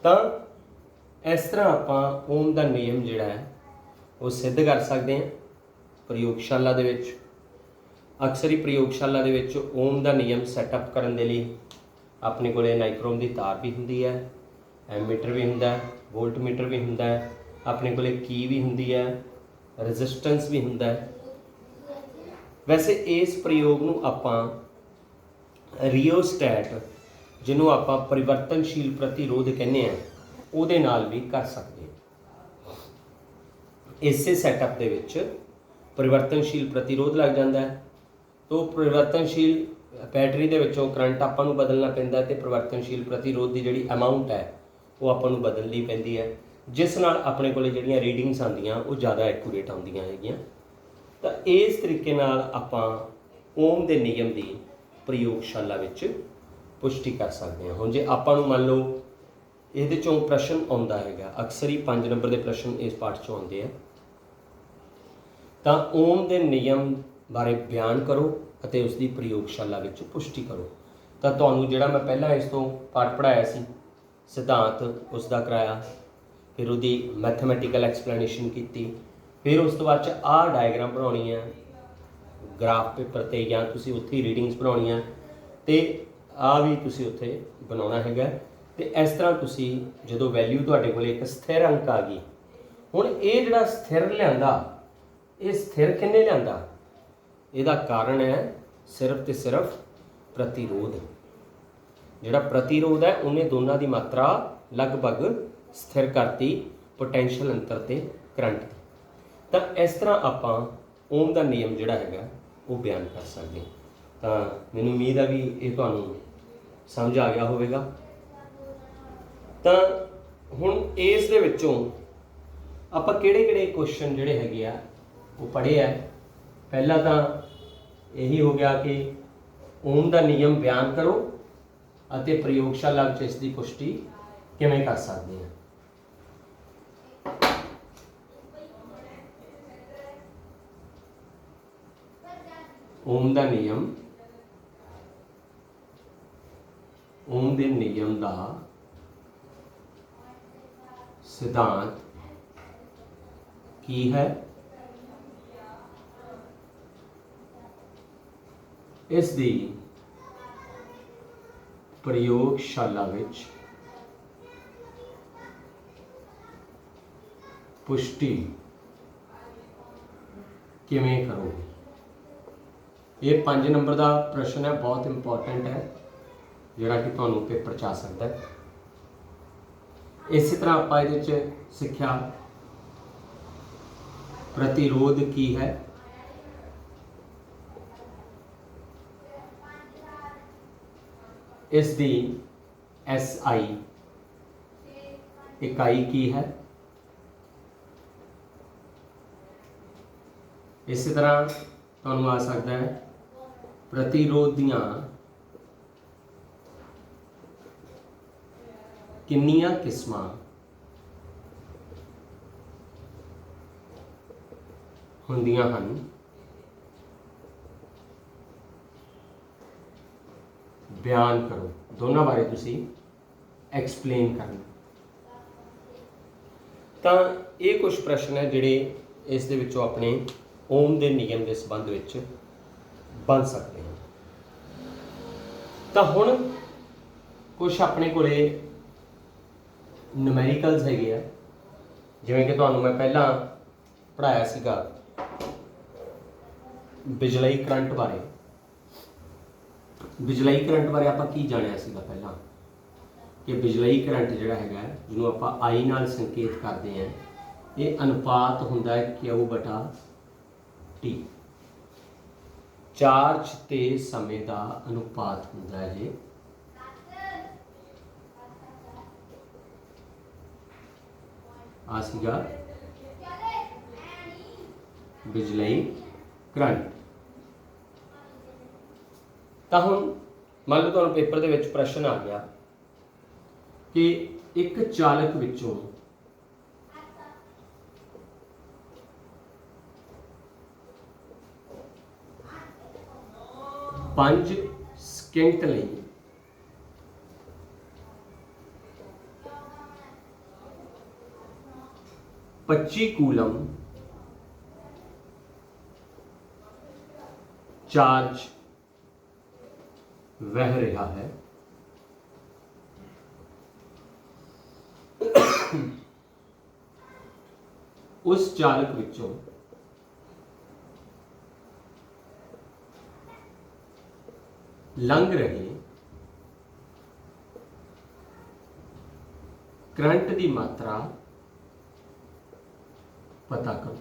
Speaker 1: तो इस तरह आपां ओम का नियम जिहड़ा है वो सिद्ध कर सकते हैं प्रयोगशाला दे विच। अक्सर ही प्रयोगशाला दे विच ओम का नियम सैटअप करने के लिए अपने कोले नाइक्रोम की तार भी हुंदी है, एमीटर भी हुंदा है, वोल्टमीटर भी हुंदा है, अपने कोले की भी हुंदी है, रजिस्टेंस भी हुंदा है। वैसे इस प्रयोग नूं आपां रियोस्टैट, जिन्हों आपां परिवर्तनशील प्रतिरोध कहने हैं, उहदे नाल भी कर सकते हैं। इसे सैटअप दे विच परिवर्तनशील प्रतिरोध लग जाता है, तो परिवर्तनशील बैटरी दे विचों करंट आपां नूं बदलना पैंदा है, ते परिवर्तनशील प्रतिरोध की जिहड़ी अमाउंट है वो आपां नूं बदलनी पैंदी है, जिस नाल अपने कोले जिहड़ियां रीडिंग्स आंदियां वो ज़्यादा एक्यूरेट आउंदियां हैगियां। तो इस तरीके नाल आपां ओम के नियम की प्रयोगशाला विच पुष्टि कर सकते हैं। हुण जे आपां नूं मान लो इहदे चों प्रश्न आउंदा हैगा, अक्सर ही 5 नंबर के प्रश्न इस पाठ चों आउंदे हैं, तो ओम के नियम बारे बयान करो अते उसकी प्रयोगशाला विच पुष्टि करो। तो तुहानूं जिहड़ा मैं पहला इस तो पाठ पढ़ाया सी, सिद्धांत उसका कराया, फिर उसकी मैथमैटिकल एक्सप्लेनेशन की, फिर उस तो बाद आ डायग्राम बनानी है ग्राफ पेपर ते, या तुसी उत्थे रीडिंग्स बनानी है, तो आ भी तुसी उत्थे बनाना हैगा। तो इस तरह तुसी जो वैल्यू तुहाडे कोल एक स्थिर अंक आ गई, हुण ये जिहड़ा स्थिर लिआंदा, ये स्थिर किन्ने लिआंदा, इहदा कारण है सिर्फ तो सिर्फ प्रतिरोध। जिहड़ा प्रतिरोध है उन्हें दोनों की मात्रा लगभग स्थिर करती पोटेंशियल अंतर ते करंट। तो इस तरह आपां ओम का नियम जिहड़ा हैगा वो बयान कर सकते हैं। तो मैनूं उम्मीद है भी ये तुहानूं समझ आ गया होवेगा। तो हुण इस दे विचों आपां किहड़े-किहड़े क्वेश्चन जिहड़े हैगे आ वो पढ़े है। पहला तो यही हो गया कि ओम का नियम बयान करो अते प्रयोगशाला विच इसकी पुष्टि किवें कर सकते हैं। ओम का नियम, ओम के नियम का सिद्धांत की है, इसकी प्रयोगशाला विच पुष्टि किवें करोगे। ये 5 नंबर का प्रश्न है, बहुत इंपॉर्टेंट है, जिहड़ा कि तुहानूं पेपर च आ सकता है। इस तरह आपां इहदे च सिक्ख्या प्रतिरोध की है, इसकी SI इकाई की है, इस तरह तुहानूं आ सकता है प्रतिरोध दियां किन्नियां किस्मां हुंदियां हन बयान करो। दोनों बारे तुसी एक्सप्लेन करना। तो ये कुछ प्रश्न है जिहड़े इस दे विचों अपने ओम के नियम के संबंध विच बन सकते हैं। तो हुण कुछ अपने कोले न्यूमेरिकल्स हैगे आ, जिवें कि तुहानूं मैं पहला पढ़ाया सीगा बिजलई करंट बारे। बिजलई करंट बारे आपां की जाणिया सीगा पहला कि बिजलई करंट जिहड़ा हैगा जिहनूं आपां आई नाल संकेत करते हैं, ये अनुपात हुंदा है क्यू बटा टी। चार्ज ते समय का अनुपात हुंदा है जी। आ सीगा बिजलई करंट। तो हुण मान लो तुहानूं पेपर दे विच प्रश्न आ गया कि एक चालक विचों पांच सकिंट लई 25 कूलम चार्ज वह रहा है। उस चालक विचों लंघ रहे करंट की मात्रा पता करो।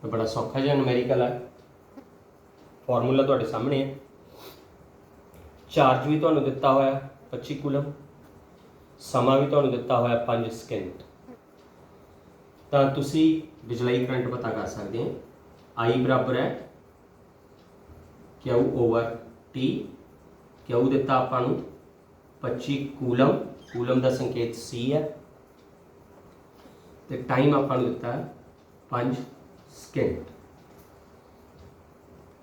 Speaker 1: तो बड़ा सौखा जिहा न्यूमेरिकल है, फॉर्मूला तुहाडे सामने है। चार्ज भी तुहानूं दिता होया 25 कूलम, समा भी तुहानूं दिता होया 5 सकिंट। तो तुसी बिजलई करंट पता कर सकते हैं। आई बराबर है क्यू ओवर टी। क्यू दिता आपां नूं 25 कूलम, कूलम का संकेत सी है, तो टाइम आपां नूं दिता है 5 सकिंट।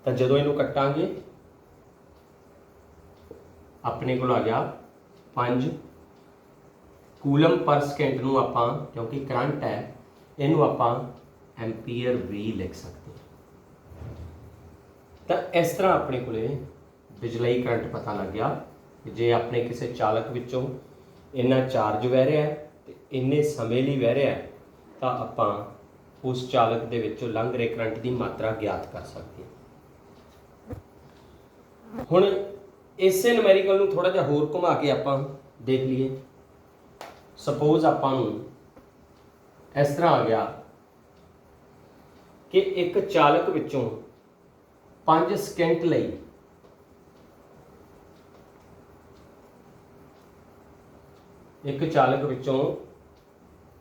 Speaker 1: तो जदों इनू कटांगे अपने को आ गया 5 कूलम पर सकिंट नूं आपां, क्योंकि करंट है, इनू आपां एंपीयर भी लिख सकते हैं। तो इस तरह अपने को बिजलई करंट पता लग गया कि जे अपने किसी चालक विचों इन्ना चार्ज वह रहा है तो इन्ने समय लिए वह रहा है, तो आपां उस चालक दे विचों लंघ रहे करंट की मात्रा ज्ञात कर सकते हैं। हुण इसे न्यूमेरिकल नूं थोड़ा जिहा होर घुमा के आपां देख लीए। सपोज आपां नूं इस तरह आ गया कि एक चालक विचों 5 सकिंट लई एक चालक विचों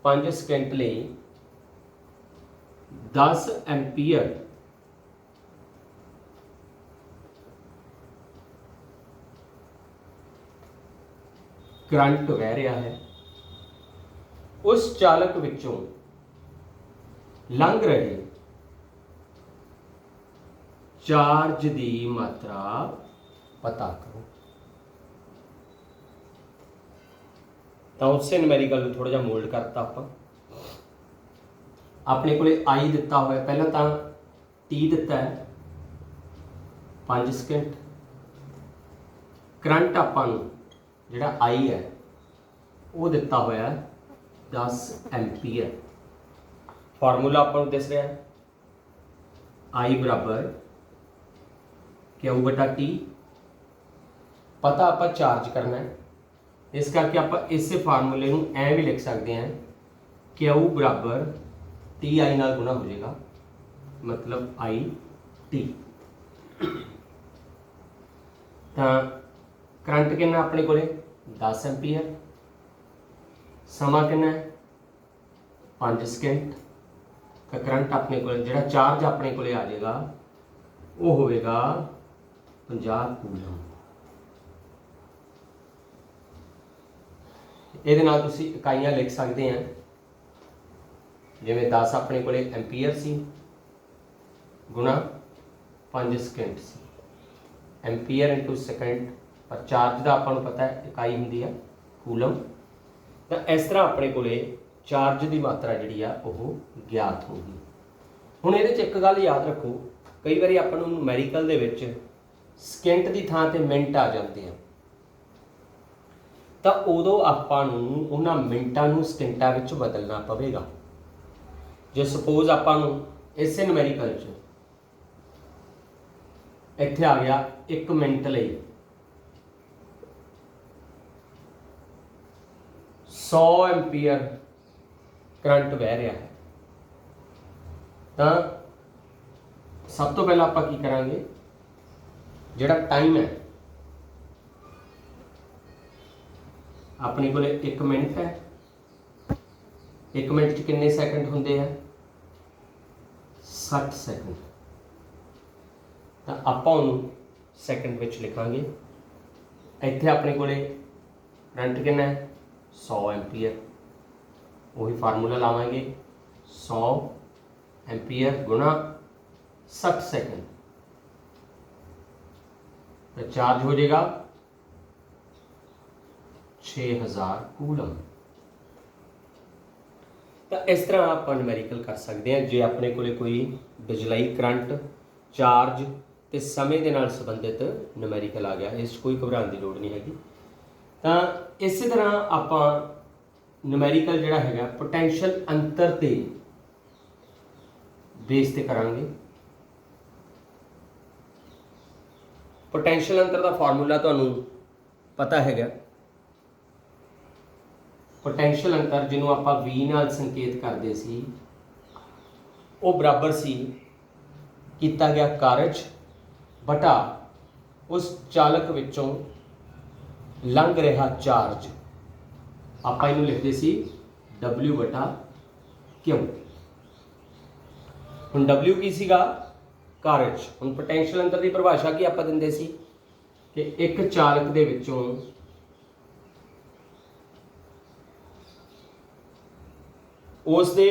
Speaker 1: 5 सकिंट लई 10 एंपीयर करंट वह रहा है। उस चालक विचों लंघ रहे चार्ज की मात्रा पता करो। तो उससे न्यूमेरिकल थोड़ा जिहा मोल्ड करता आपां। अपने को आई दिता हुआ पहला तो टी दिता है 5 सकिंट, करंट आपां नूं जिहड़ा आई है वो दिता होया 10 एंपीयर। फार्मूला आपां नूं दिस रहा है आई बराबर क्यू बटा टी। पता आपां चार्ज करना है, इस करके आपां इस फार्मूले नूं ऐ भी लिख सकते हैं क्यू बराबर टी आई नाल गुणा हो जाएगा, मतलब आई टी। तो करंट कितना अपने को 10 एंपीयर, समा कितना 5 सकिंट, ਤਾਂ ਕਰੰਟ ਆਪਣੇ ਕੋਲ ਜਿਹੜਾ ਚਾਰਜ ਆਪਣੇ ਕੋਲੇ ਆ ਜਾਏਗਾ ਉਹ ਹੋਵੇਗਾ 50 ਕੂਲਮ। ਇਹਦੇ ਨਾਲ ਤੁਸੀਂ ਇਕਾਈਆਂ ਲਿਖ ਸਕਦੇ ਆ, ਜਿਵੇਂ 10 ਆਪਣੇ ਕੋਲੇ ਐਂਪੀਅਰ ਸੀ ਗੁਣਾ 5 ਸਕਿੰਟ ਸੀ, ਐਂਪੀਅਰ ਇਨਟੂ ਸੈਕਿੰਡ, ਪਰ ਚਾਰਜ ਦਾ ਆਪਾਂ ਨੂੰ ਪਤਾ ਹੈ ਇਕਾਈ ਹੁੰਦੀ ਆ ਕੂਲਮ। ਤਾਂ ਇਸ ਤਰ੍ਹਾਂ ਆਪਣੇ ਕੋਲੇ ਚਾਰਜ ਦੀ ਮਾਤਰਾ ਜਿਹੜੀ ਆ ਉਹ ਗਿਆਤ ਹੋਊਗੀ। ਹੁਣ ਇਹਦੇ 'ਚ ਇੱਕ ਗੱਲ ਯਾਦ ਰੱਖੋ, ਕਈ ਵਾਰੀ ਆਪਾਂ ਨੂੰ ਨੂਮੈਰੀਕਲ ਦੇ ਵਿੱਚ ਸਕਿੰਟ ਦੀ ਥਾਂ ਤੇ ਮਿੰਟ ਆ ਜਾਂਦੇ ਆ, ਤਾਂ ਉਦੋਂ ਆਪਾਂ ਨੂੰ ਉਹਨਾਂ ਮਿੰਟਾਂ ਨੂੰ ਸਕਿੰਟਾਂ ਵਿੱਚ ਬਦਲਣਾ ਪਵੇਗਾ। ਜੇ ਸਪੋਜ਼ ਆਪਾਂ ਨੂੰ ਇਸੇ ਨੂਮੈਰੀਕਲ 'ਚ ਇੱਥੇ ਆ ਗਿਆ 1 ਮਿੰਟ ਲਈ 100 ਐਂਪੀਅਰ ਕਰੰਟ ਵਹਿ ਰਿਹਾ ਹੈ, ਤਾਂ ਸਭ ਤੋਂ ਪਹਿਲਾਂ ਆਪਾਂ ਕੀ ਕਰਾਂਗੇ, ਜਿਹੜਾ ਟਾਈਮ ਹੈ ਆਪਣੇ ਕੋਲੇ 1 ਮਿੰਟ ਹੈ, 1 ਮਿੰਟ 'ਚ ਕਿੰਨੇ ਸੈਕਿੰਡ ਹੁੰਦੇ ਆ 60 ਸੈਕਿੰਡ, ਤਾਂ ਆਪਾਂ ਉਹਨੂੰ ਸੈਕਿੰਡ ਵਿੱਚ ਲਿਖਾਂਗੇ। ਇੱਥੇ ਆਪਣੇ ਕੋਲੇ ਕਰੰਟ ਕਿੰਨਾ ਹੈ 100 ਐਂਪੀਅਰ, ਉਹੀ ਫਾਰਮੂਲਾ ਲਾਵਾਂਗੇ 100 ਐਂਪੀਅਰ ਗੁਣਾ 60 ਸੈਕਿੰਡ, ਤਾਂ ਚਾਰਜ ਹੋ ਜਾਏਗਾ 6000 ਕੂਲਮ। ਤਾਂ ਇਸ ਤਰ੍ਹਾਂ ਆਪਾਂ ਨੂਮੈਰੀਕਲ ਕਰ ਸਕਦੇ ਹਾਂ ਜੇ ਆਪਣੇ ਕੋਲੇ ਕੋਈ ਬਿਜਲਈ ਕਰੰਟ, ਚਾਰਜ ਤੇ ਸਮੇਂ ਦੇ ਨਾਲ ਸੰਬੰਧਿਤ ਨੂਮੈਰੀਕਲ ਆ ਗਿਆ। ਇਸ 'ਚ ਕੋਈ ਘਬਰਾਉਣ ਦੀ ਲੋੜ ਨਹੀਂ ਹੈਗੀ। ਤਾਂ ਇਸੇ ਤਰ੍ਹਾਂ ਆਪਾਂ ਨੂਮੈਰੀਕਲ ਜਿਹੜਾ ਹੈਗਾ ਪੋਟੈਂਸ਼ੀਅਲ ਅੰਤਰ ਤੇ ਬੇਸ ਤੇ ਕਰਾਂਗੇ। ਪੋਟੈਂਸ਼ੀਅਲ ਅੰਤਰ ਦਾ ਫਾਰਮੂਲਾ ਤੁਹਾਨੂੰ ਪਤਾ ਹੈਗਾ, ਪੋਟੈਂਸ਼ੀਅਲ ਅੰਤਰ ਜਿਹਨੂੰ ਆਪਾਂ V ਨਾਲ ਸੰਕੇਤ ਕਰਦੇ ਸੀ, ਉਹ ਬਰਾਬਰ ਸੀ ਕੀਤਾ ਗਿਆ ਕਾਰਜ ਬਟਾ ਉਸ ਚਾਲਕ ਵਿੱਚੋਂ ਲੰਘ ਰਿਹਾ ਚਾਰਜ। ਆਪਾਂ ਇਹਨੂੰ ਲਿਖਦੇ ਸੀ W ਬਟਾ Q। ਹੁਣ W ਕੀ ਸੀਗਾ ਕਾਰਜ। ਹੁਣ ਪੋਟੈਂਸ਼ੀਅਲ ਅੰਤਰ ਦੀ ਪਰਿਭਾਸ਼ਾ ਕੀ ਆਪਾਂ ਦਿੰਦੇ ਸੀ ਕਿ ਇੱਕ ਚਾਲਕ ਦੇ ਵਿੱਚੋਂ ਉਸ ਦੇ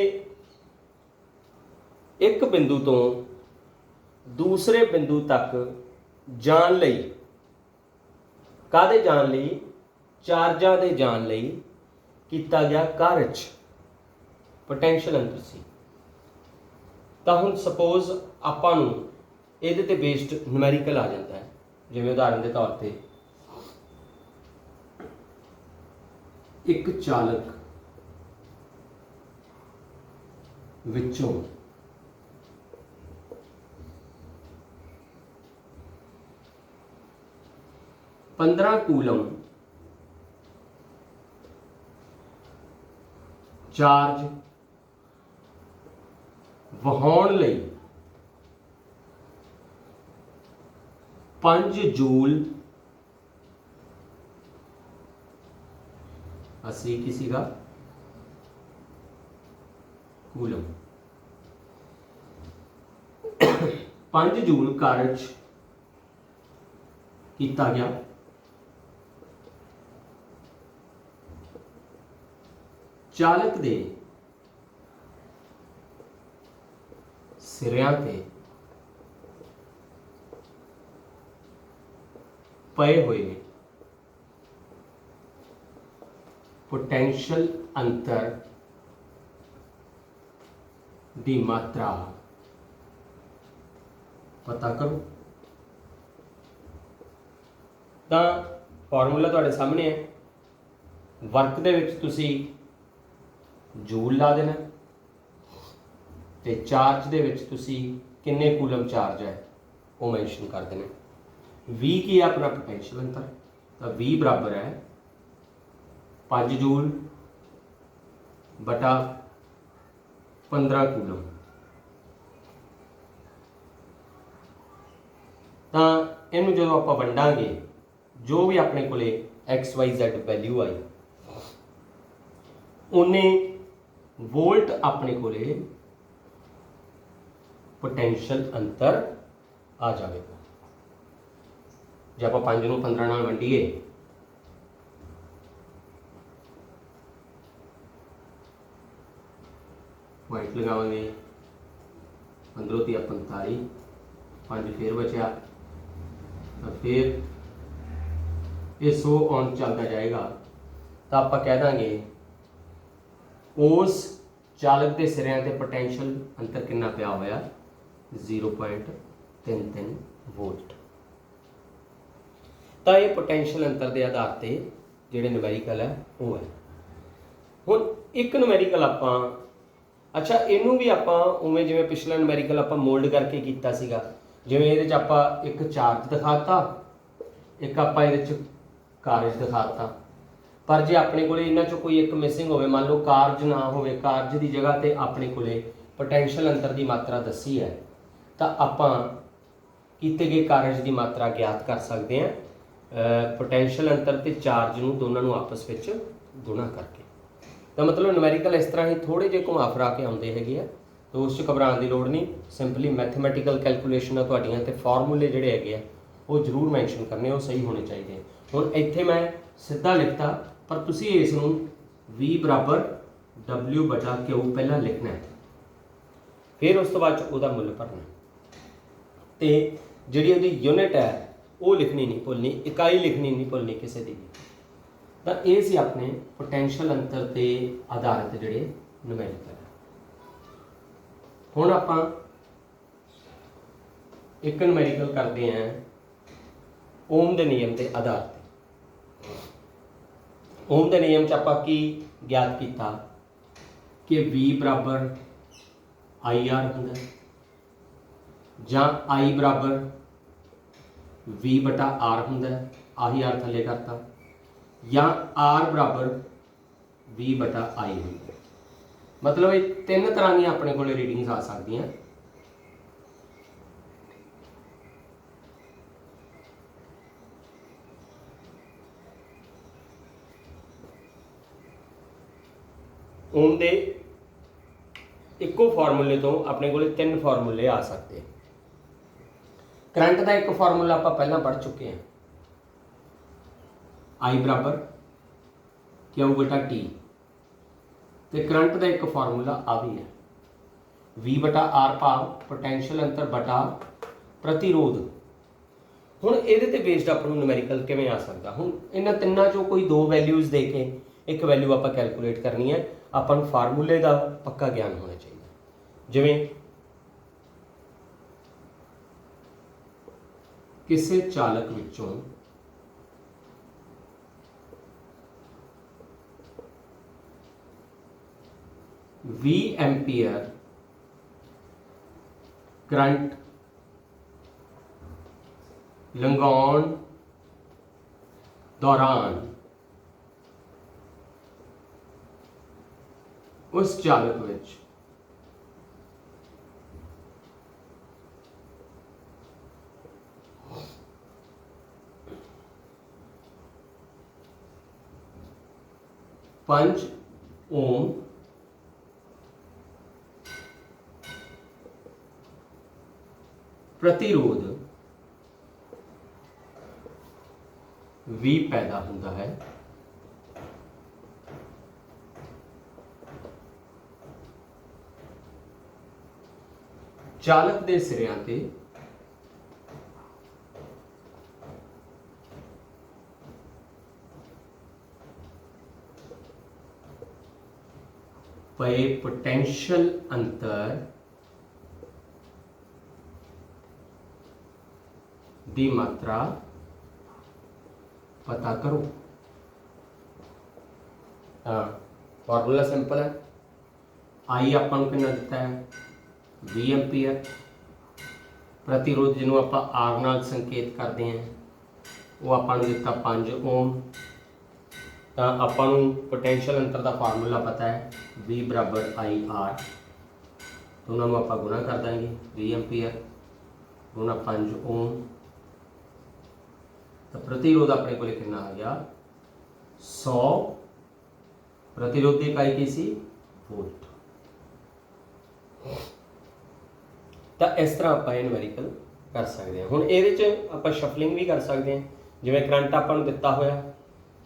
Speaker 1: ਇੱਕ ਬਿੰਦੂ ਤੋਂ ਦੂਸਰੇ ਬਿੰਦੂ ਤੱਕ ਜਾਣ ਲਈ, ਕਾਹਦੇ ਜਾਣ ਲਈ, ਚਾਰਜਾਂ ਦੇ ਜਾਣ ਲਈ ਕੀਤਾ ਗਿਆ ਕਾਰਜ ਪੋਟੈਂਸ਼ੀਅਲ ਅੰਤਰ ਸੀ। ਤਾਂ ਹੁਣ ਸਪੋਜ਼ ਆਪਾਂ ਨੂੰ ਇਹਦੇ ਤੇ ਬੇਸਡ ਨੂਮੈਰੀਕਲ ਆ ਜਾਂਦਾ ਹੈ, ਜਿਵੇਂ ਉਦਾਹਰਨ ਦੇ ਤੌਰ ਤੇ ਇੱਕ ਚਾਲਕ ਵਿੱਚੋਂ पंद्रह कूलम चार्ज वहाउण लई 5 जूल अस्सी किसी का कूलम 5 जूल कार्य किया गया। चालक दे सिरियां ते पए हुए पोटेंशियल अंतर दी मात्रा पता करो। तो फॉर्मूला तुहाडे सामने है, वर्क दे विच तुसी जूल ला देना ते चार्ज दे विच तुसी किन्ने कूलम चार्ज है वो मैंशन कर देना। V की है अपना पोटेंशियल अंतर, तो V बराबर है 5 जूल बटा 15 कूलम। तो इनू जो आप वंडांगे, जो भी अपने को XYZ वैल्यू आई उन्हें वोल्ट अपने को पोटेंशियल अंतर आ जाएगा। जे आप 5 ਨੂੰ 15 ਨਾਲ ਵੰਡੀਏ वाइट लगावे 15 ती 45 5 फिर बचा तो फिर ये 100 ऑन चलता जाएगा तो आप कह देंगे उस चालक के सिरियां ते पोटेंशियल अंतर कितना पिया होया 0.33 वोल्ट। तो ये पोटेंशियल अंतर के आधार पर जिहड़े न्यूमेरिकल है वो है। हुण एक न्यूमेरिकल आपां अच्छा इनू भी आप उवें जिवें पिछला न्यूमेरिकल आप मोल्ड करके कीता सीगा, जिवें इहदे च आप एक चार्ज दिखाता एक आप इहदे च कारज दिखाता, पर जे अपने कोले इन्हां चों कोई एक मिसिंग होवे, मान लो कारज ना होवे, कारज की जगह ते अपने कोले पोटेंशियल अंतर की मात्रा दसी है, तो आपां कीते गए कारज की मात्रा ज्ञात कर सकते हैं पोटेंशियल अंतर ते चार्ज नूं दोनों नूं आपस विच गुणा करके। तो मतलब न्यूमेरिकल इस तरह ही थोड़े जे घुमा फिरा के आते हैं, तो उस घबराने की लोड़ नहीं। सिंपली मैथमैटिकल कैलकुलेशन तुहाडियां ते फॉर्मूले जिहड़े हैगे वो जरूर मैंशन करने, वो सही होने चाहिए। हुण इत्थे मैं सीधा लिखता, पर तुसी इस नूं V बराबर W/Q पहला लिखना है, फिर उस तो बाद उसका मुल भरना, तो जिहड़ी उहदी यूनिट है वो लिखनी नहीं भुलनी, इकाई लिखनी नहीं भुलनी किसी की भी। तो ये सी अपने पोटेंशियल अंतर ते आधारित जिहड़े न्यूमेरिकल है। हुण आपां एक न्यूमेरिकल करते हैं ओम के नियम के आधार पर। ओम के नियम च आपां की ज्ञात किया कि V बराबर IR हुंदा है, जां I बराबर V/R हुंदा है, आही R थले करता, या R बराबर V/I हुंदा है। मतलब ये तीन तरह दी अपने को रीडिंग्स आ सकती हैं। ओम दे इको फार्मूले तो अपने को 3 फार्मूले आ सकते हैं। करंट का एक फार्मूला आप पहला पढ़ चुके हैं, I बराबर Q/T, तो करंट का एक फार्मूला आ भी है V/R भाव पोटेंशियल अंतर बटा प्रतिरोध। हुण इहदे ते बेस्ड अपन न्यूमेरिकल किवें आ सकदा। हुण इन्हां तिन्नां चों कोई 2 वैल्यूज़ दे के एक वैल्यू आप कैलकुलेट करनी है, अपन फार्मूले का पक्का ज्ञान होना चाहिए। जिवें किसी चालक विचों V एम्पीयर करंट लंघाउण दौरान उस चालक विच पंज ओम प्रतिरोध V पैदा होता है, चालक के सिरियां ते पे पोटेंशियल अंतर दी मात्रा पता करो। हाँ, फॉर्मूला सिंपल है। आई अपन को कितना दिता है V एम्पीयर, प्रतिरोध जिन्हों आप आर नाल संकेत करते हैं वो अपन दिता 5 ओम। तो अपन पोटेंशियल अंतर का फार्मूला पता है V बराबर IR, तो उन्होंने आप गुणा कर देंगे V एम्पीयर गुणा 5 ओम, तो प्रतिरोध अपने को कितना आ गया 100। प्रतिरोध की इकाई की सी वोल्ट। ਤਾਂ ਇਸ ਤਰ੍ਹਾਂ ਆਪਾਂ ਇਹ ਨਿਊਮੈਰੀਕਲ ਕਰ ਸਕਦੇ ਹਾਂ। ਹੁਣ ਇਹਦੇ 'ਚ ਆਪਾਂ ਸ਼ਫਲਿੰਗ ਵੀ ਕਰ ਸਕਦੇ ਹਾਂ। ਜਿਵੇਂ ਕਰੰਟ ਆਪਾਂ ਨੂੰ ਦਿੱਤਾ ਹੋਇਆ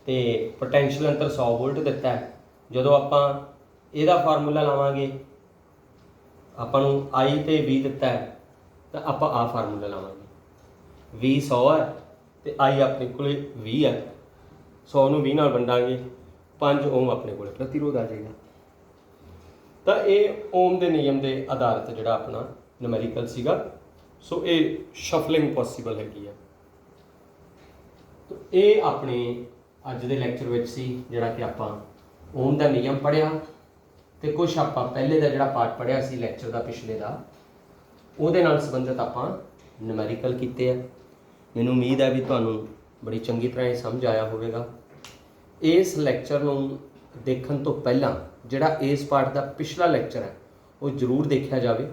Speaker 1: ਤੇ ਪੋਟੈਂਸ਼ੀਅਲ ਅੰਤਰ 100 ਵੋਲਟ ਦਿੱਤਾ ਹੈ। ਜਦੋਂ ਆਪਾਂ ਇਹਦਾ ਫਾਰਮੂਲਾ ਲਾਵਾਂਗੇ, ਆਪਾਂ ਨੂੰ I ਤੇ V ਦਿੱਤਾ ਹੈ, ਤਾਂ ਆਪਾਂ ਆਹ ਫਾਰਮੂਲਾ ਲਾਵਾਂਗੇ। V 100 ਹੈ ਤੇ I ਆਪਣੇ ਕੋਲੇ 20 ਹੈ। 100 ਨੂੰ 20 ਨਾਲ ਵੰਡਾਂਗੇ, 5 ਓਮ ਆਪਣੇ ਕੋਲੇ ਪ੍ਰਤੀਰੋਧ ਆ ਜਾਏਗਾ। ਤਾਂ ਇਹ ਓਮ ਦੇ ਨਿਯਮ ਦੇ ਆਧਾਰਿਤ ਜਿਹੜਾ ਆਪਣਾ ਨਿਊਮੈਰੀਕਲ ਸੀਗਾ। ਸੋ ਇਹ ਸ਼ਫਲਿੰਗ ਪੋਸੀਬਲ ਹੈਗੀ ਆ। ਤਾਂ ਇਹ ਆਪਣੇ ਅੱਜ ਦੇ ਲੈਕਚਰ ਵਿੱਚ ਸੀ ਜਿਹੜਾ ਕਿ ਆਪਾਂ ਓਮ ਦਾ ਨਿਯਮ ਪੜ੍ਹਿਆ ਤੇ ਕੁਛ ਆਪਾਂ ਪਹਿਲੇ ਦਾ ਜਿਹੜਾ ਪਾਰਟ ਪੜ੍ਹਿਆ ਸੀ ਲੈਕਚਰ ਦਾ ਪਿਛਲੇ ਦਾ, ਉਹਦੇ ਨਾਲ ਸੰਬੰਧਿਤ ਆਪਾਂ ਨਿਊਮੈਰੀਕਲ ਕੀਤੇ ਆ। ਮੈਨੂੰ ਉਮੀਦ ਹੈ ਵੀ ਤੁਹਾਨੂੰ ਬੜੀ ਚੰਗੀ ਤਰ੍ਹਾਂ ਇਹ ਸਮਝ ਆਇਆ ਹੋਵੇਗਾ। ਇਸ ਲੈਕਚਰ ਨੂੰ ਦੇਖਣ ਤੋਂ ਪਹਿਲਾਂ ਜਿਹੜਾ ਇਸ ਪਾਰਟ ਦਾ ਪਿਛਲਾ ਲੈਕਚਰ ਹੈ ਉਹ ਜ਼ਰੂਰ ਦੇਖਿਆ ਜਾਵੇ,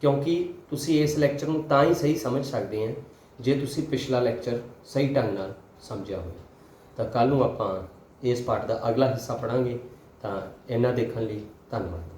Speaker 1: ਕਿਉਂਕਿ ਤੁਸੀਂ ਇਸ ਲੈਕਚਰ ਨੂੰ ਤਾਂ ਹੀ ਸਹੀ ਸਮਝ ਸਕਦੇ ਆ ਜੇ ਤੁਸੀਂ ਪਿਛਲਾ ਲੈਕਚਰ ਸਹੀ ਢੰਗ ਨਾਲ ਸਮਝਿਆ ਹੋਵੇ। ਤਾਂ ਕੱਲ੍ਹ ਨੂੰ ਆਪਾਂ ਇਸ ਪਾਰਟ ਦਾ ਅਗਲਾ ਹਿੱਸਾ ਪੜ੍ਹਾਂਗੇ। ਤਾਂ ਇਹਨਾਂ ਦੇਖਣ ਲਈ ਧੰਨਵਾਦ।